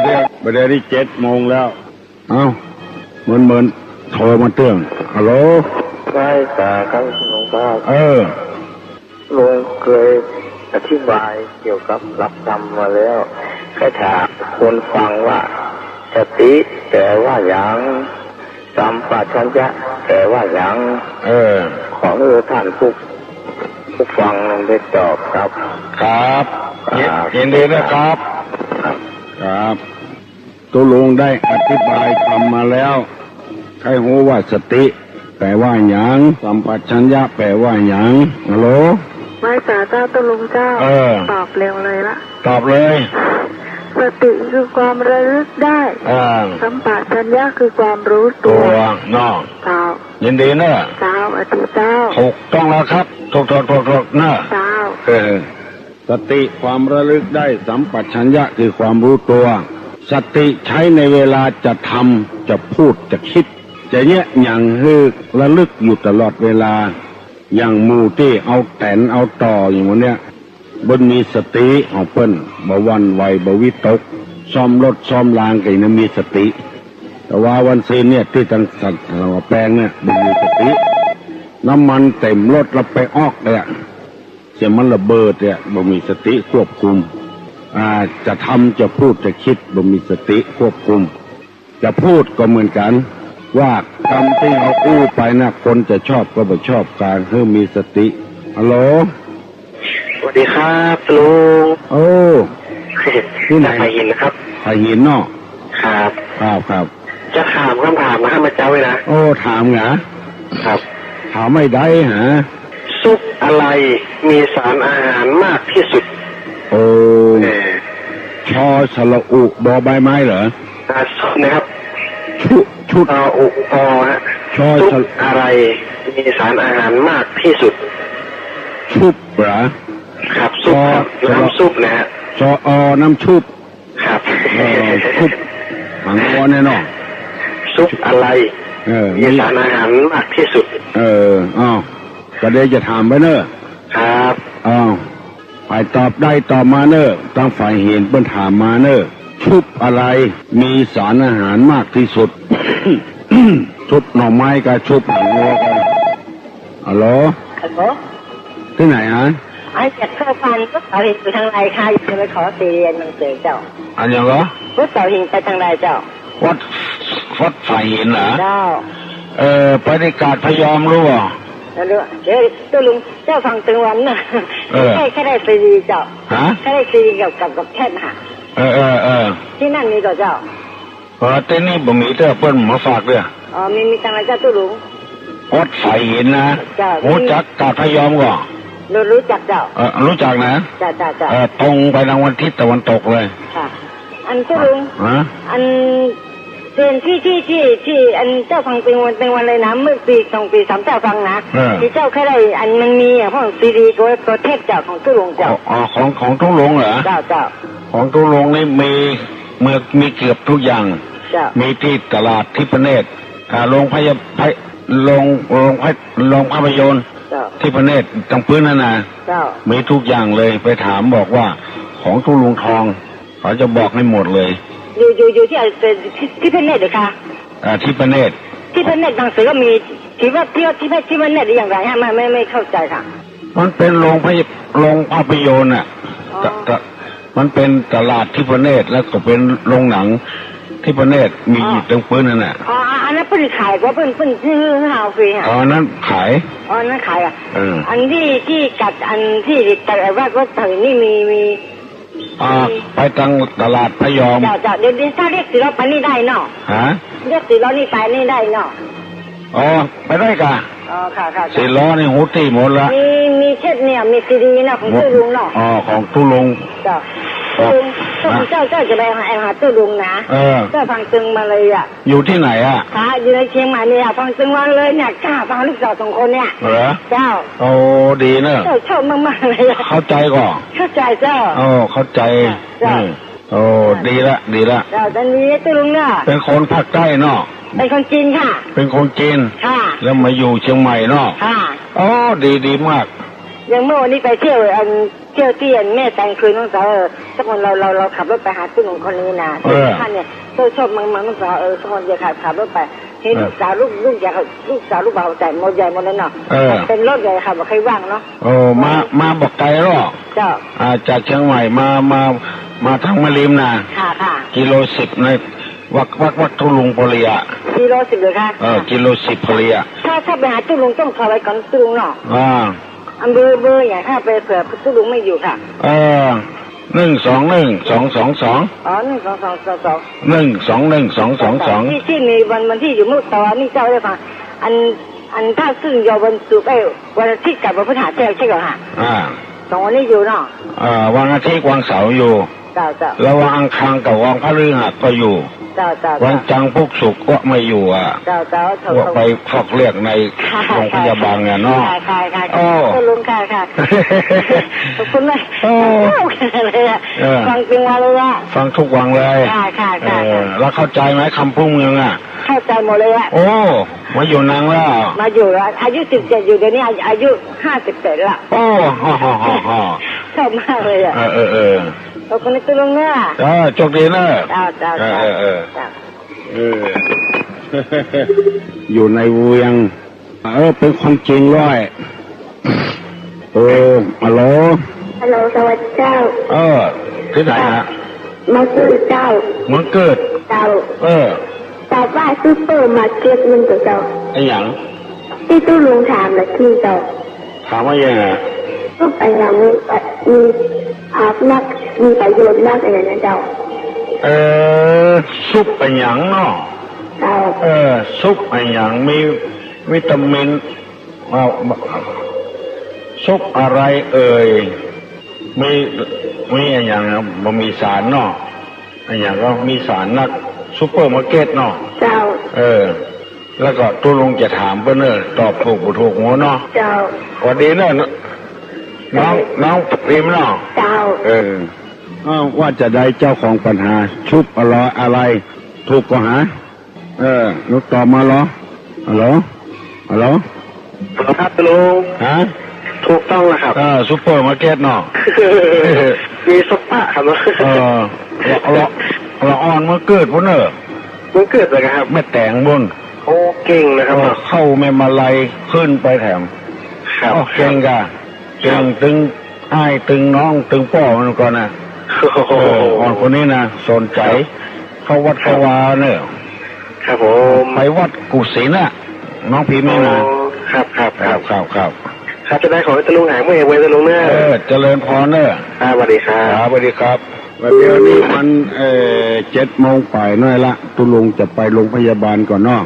าได้ที่7 โมงแล้วเหมือนโทรมาเตือนฮัลโหลใช่แต่ครับหลวงพ่อลุงเคยอธิบายเกี่ยวกับหลักธรรมมาแล้วแค่ถามคนฟังว่าสติแต่ว่าอย่างสัมปชัญญะแต่ว่าอย่างของท่านผู้ฟังลองได้ตอบครับยินดีนะครับตัวลุงได้อธิบายทำมาแล้วใครรู้ว่าสติแปลว่าหยังสัมปชัญญะแปลว่าหยังฮัลโหลไม่จ่าเจ้าตัวลุงเจ้าตอบเร็วเลยละตอบเลยสติคือความระลึกได้สัมปชัญญะคือความรู้ตัวน้องเจ้ายินดีเนอะเจ้าอธิเจ้าถูกต้องแล้วครับถูกเนอะเจ้าสติความระลึกได้สัมปชัญญะคือความรู้ตัวสติใช้ในเวลาจะทำจะพูดจะคิดจะอย่างระลึกอยู่ตลอดเวลาอย่างมูที่เอาแต่นเอาต่ออย่างวันเนี้ยบนมีสติเอาเปิ้นบ่วันไหวบ่วิตกซ่อมรถซ่อมรางก็ยังมีสติแต่ว่าวันซีนเนี่ยที่ทางสัตว์เราแปลงเนี่ยบ่มีสติน้ำมันเต็มรถแล้วไปออกเนี่ยเสียมันระเบิดเนี่ยบ่มีสติควบคุมจะทำจะพูดจะคิดบ่มีสติควบคุมจะพูดก็เหมือนกันว่ากรรมที่เอาอู้ไปนะคนจะชอบก็ไม่ชอบการเพื่อมีสติฮัลโหลสวัสดีครับลุงที่ไหนไผ่หินนะครับไผ่หินเนาะครับจะถามคำถามนะครับมาเจ้าเลยนะถามเหรอครับถามไม่ได้ฮะซุปอะไรมีสารอาหารมากที่สุดชอสระอุบอใบไม้เหรอซุปนะครับชุดอุฮะซุปอะไรมีสารอาหารมากที่สุดชุบเหรอครับซุปน้ำซุปนะฮะน้ำชุบครับชุบหางวอแน่นอนซุปอะไรมีสารอาหารมากที่สุดก็ได้จะถามไปเนอะครับฝ่ายตอบได้ตอบมาเนอะตั้งฝ่ายเห็นเปิ้นถามมาเนอะชุบอะไรมีสารอาหารมากที่สุด ชุบหน่อไม้กับชุบหางวัวกันฮัลโหลที่ไหนฮะไอ้จากเข้าพันก็เสาหินไปทางไรค่ะจะไปขอเรียนมันเจอเจ้าอันยังเหรอวัดเสาหินไปทางไรเจ้าวัดฝ่ายหินเหรอเจ้าปฏิกาศพยอมรู้ป่ะรู้เดี๋ยวตัวลุงเจ้าฟังตึงวันน่ะแค่ได้ซีดีเจ้าแค่ได้ซีดีกับแค่น่ะที่นั่นมีต่อเจ้าที่นี่บ่มีเจ้าเปิ้นมาฝากด้วยมีทางไหนเจ้าตัวลุง วัดสายหินนะรู้จักกาดพยอมก่อนรู้จักเจ้ารู้จักนะจ้าตรงไปทางวันทิศตะวันตกเลยค่ะอันเจ้าลุงอันเดินที่อันเจ้าฟังเป็นวันเลยนะเมื่อปี2 ปี 3เจ้าฟังนะที่เจ้าแค่ได้อันมันมีอ่ะพวกซีดีตัวเทพเจ้าของตู้ลงเจ้าของตู้ลงเหรอเจ้าของตู้ลงนี่มีเกือบทุกอย่างมีที่ตลาดทิพเนตรโรงภาพยนตร์ทิพเนตรตรงพื้นนั่นนะมีทุกอย่างเลยไปถามบอกว่าของตู้ลุงทองเขาจะบอกให้หมดเลยอยู่ที่พเนตรเลยค่ะทิพเนตรหนังสือก็มีที่ว่าที่พเนตรอย่างไรฮะไม่เข้าใจค่ะมันเป็นโรงภาพยนตร์อ่ะมันเป็นตลาดทิพเนตรแล้วก็เป็นโรงหนังทิพเนตรมีอยู่ตรงพื้นนั่นแหละอันนั้นเพิ่นขายว่าเพิ่นชื่อฮาวฟรีค่ะนั้นขายนั้นขายอ่ะอันที่กัดอันที่แต่ว่าถึงนี่มีไปทางตลาดพยอมจ้าเดี๋ยวถ้าเรียกสิเราไปนี่ได้เนาะเรียกสิเรานี่ไปนี่ได้เนาะไปได้กะค่ะสิล้อนี่หูตีหมดละมีเช็ดเนี่ยมีซีดีนะของตู้ลุงเนาะของตู้ลุงจ้าเจ้าจะไปหาตู้ลุงนะเจ้าฟังตึงมาเลยอ่ะอยู่ที่ไหนอ่ะอยู่ในเชียงใหม่เนี่ยฟังตึงมาเลยเนี่ยข้าฟังลูกสาว2 คนเนี่ยเหรอเจ้าดีเนอะเจ้าชอบมากๆเลยเข้าใจก่อนเข้าใจเจ้าเข้าใจดีละเจ้าตอนนี้ตู้ลุงเนี่ยเป็นคนภาคใต้เนาะเป็นคนจีนค่ะเป็นคนจีนค่ะแล้วมาอยู่เชียงใหม่เนาะค่ะดีมากยังเมื่อวันนี้ไปเที่ยวที่แม่แต่งคืนน้องสาวสักวันเราขับรถไปหาตู้หนุ่มคนนี้นะท่านเนี่ยชอบมันน้องสาวสักวันจะขับรถไปเห็นลูกสาวลูกบ่าวใจโมใหญ่โมนั้นเนาะเป็นรถใหญ่ค่ะบอกใครว่างเนาะมาบอกไกลหรอเจ้าจากเชียงใหม่มาทางมะลิมนะค่ะกิโล10ในวัดทุลุงพลีอะกิโล10เลยค่ะกิโล10พลีอะถ้าไปหาตู้ลุงต้องขอไปก่อนตู้ลุงเนาะอันเบอร์อย่างถ้าไปเผื่อตู้ลุงไม่อยู่ค่ะ121 222 121 222ที่มีวันที่อยู่มุกตอนนี่เจ้าได้ฟังอันถ้าซึ่งยาวันศุกร์วันอาทิตย์กับวันพฤหัสใช่ก่อนค่ะ2 วันนี้อยู่เนาะวันอาทิตย์วันเสาร์อยู่แล้ววันอังคารกับวันพฤหัสก็อยู่วันจันทร์พุธศุกร์ก็ไม่อยู่ว่าไปฟอกเลือดในโรงพยาบาลเนี่ยเนาะคุณลุงค่ะขอบคุณเลยฟังจริงมาเลยว่าฟังทุกวันเลยแล้วเข้าใจไหมคำพูดมึงอ่ะเข้าใจหมดเลยอ่ะมาอยู่นานแล้วมาอยู่อายุ17อยู่เดี๋ยวนี้อายุ57ละชอบมากเลยอ่ะขอบคุณในตัวลุงเนี่ยโชคดีนะอยู่ในเวียงเป็นคนจริงด้วยฮัลโหลสวัสดีเจ้าที่ไหนฮะมาเกิดเจ้ามาเกิดเจ้าแต่ว่าซูเปอร์มาร์เก็ตมันตัวเจ้าไอ้หยังที่ตู้ลุงถามนะที่เจ้าถามว่ายังไงก็ไอ้หยังมีนักมีประโยชน์มากอะไรนะเจ้าซุปไอ้หยังเนาะซุปไอ้หยังมีวิตามินซุปอะไรมีไอ้หยังมันมีสารเนาะไอ้หยังก็มีสารนักซุปเปอร์มาร์เก็ตเนาะเจ้าแล้วก็ตัวลุงจะถามเพื่อนตอบถูกบ่ถูกหัวเนาะเจ้าวันดีเนาะน้องพิมพ์เนาะเจ้าว่าจะได้เจ้าของปัญหาชุบอะไรถูกก็หานุกตอบมาเหรอฮัลโหลครับลุงถูกต้องแล้วครับซุปเปอร์มาร์เก็ตเนาะมีซุปเปอร์ครับเราอ่อนมาเกิดพุ่นมันเกิดอะไรครับแม่แต่งบนเก่งนะครับเข้าแม่มาลัยขึ้นไปแถมเก่งกะเก่งตึงไอ้ตึงน้องตึงป่อมันก่อนนะอ่อนคนนี้นะสนใจเข้าวัดวาเนี่ยครับผมไปวัดกุศิน่ะน้องพีไม่นะครับจะได้ขอให้ตะลุงหายเมื่อไหร่ตะลุงเนี่ยเจริญพรเนี่ยสวัสดีครับสวัสดีครับเดี๋ยวนี้มัน7 โมงไปหน่อยละตุลุงจะไปโรงพยาบาลก่อนเนาะ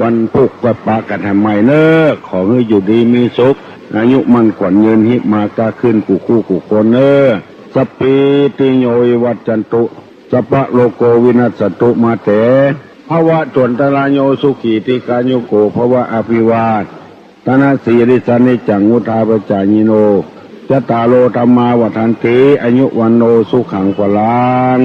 วันพุกก็ปากันให้ใหม่เนอขอให้อยู่ดีมีสุขอายุมันขวัญเงินหิมากาขึ้นกูคู่กูคนเนอสปีติโยวัจจันตุสปะโลโกวินัสตุมาเตภวะจนตรายโยสุขีติกาโยโกภวะอภิวาทตนาสีริสานิจังมุทาปจายิโนจตาโลธรรมาวัฏันติอายุวันโนสุขังพลัง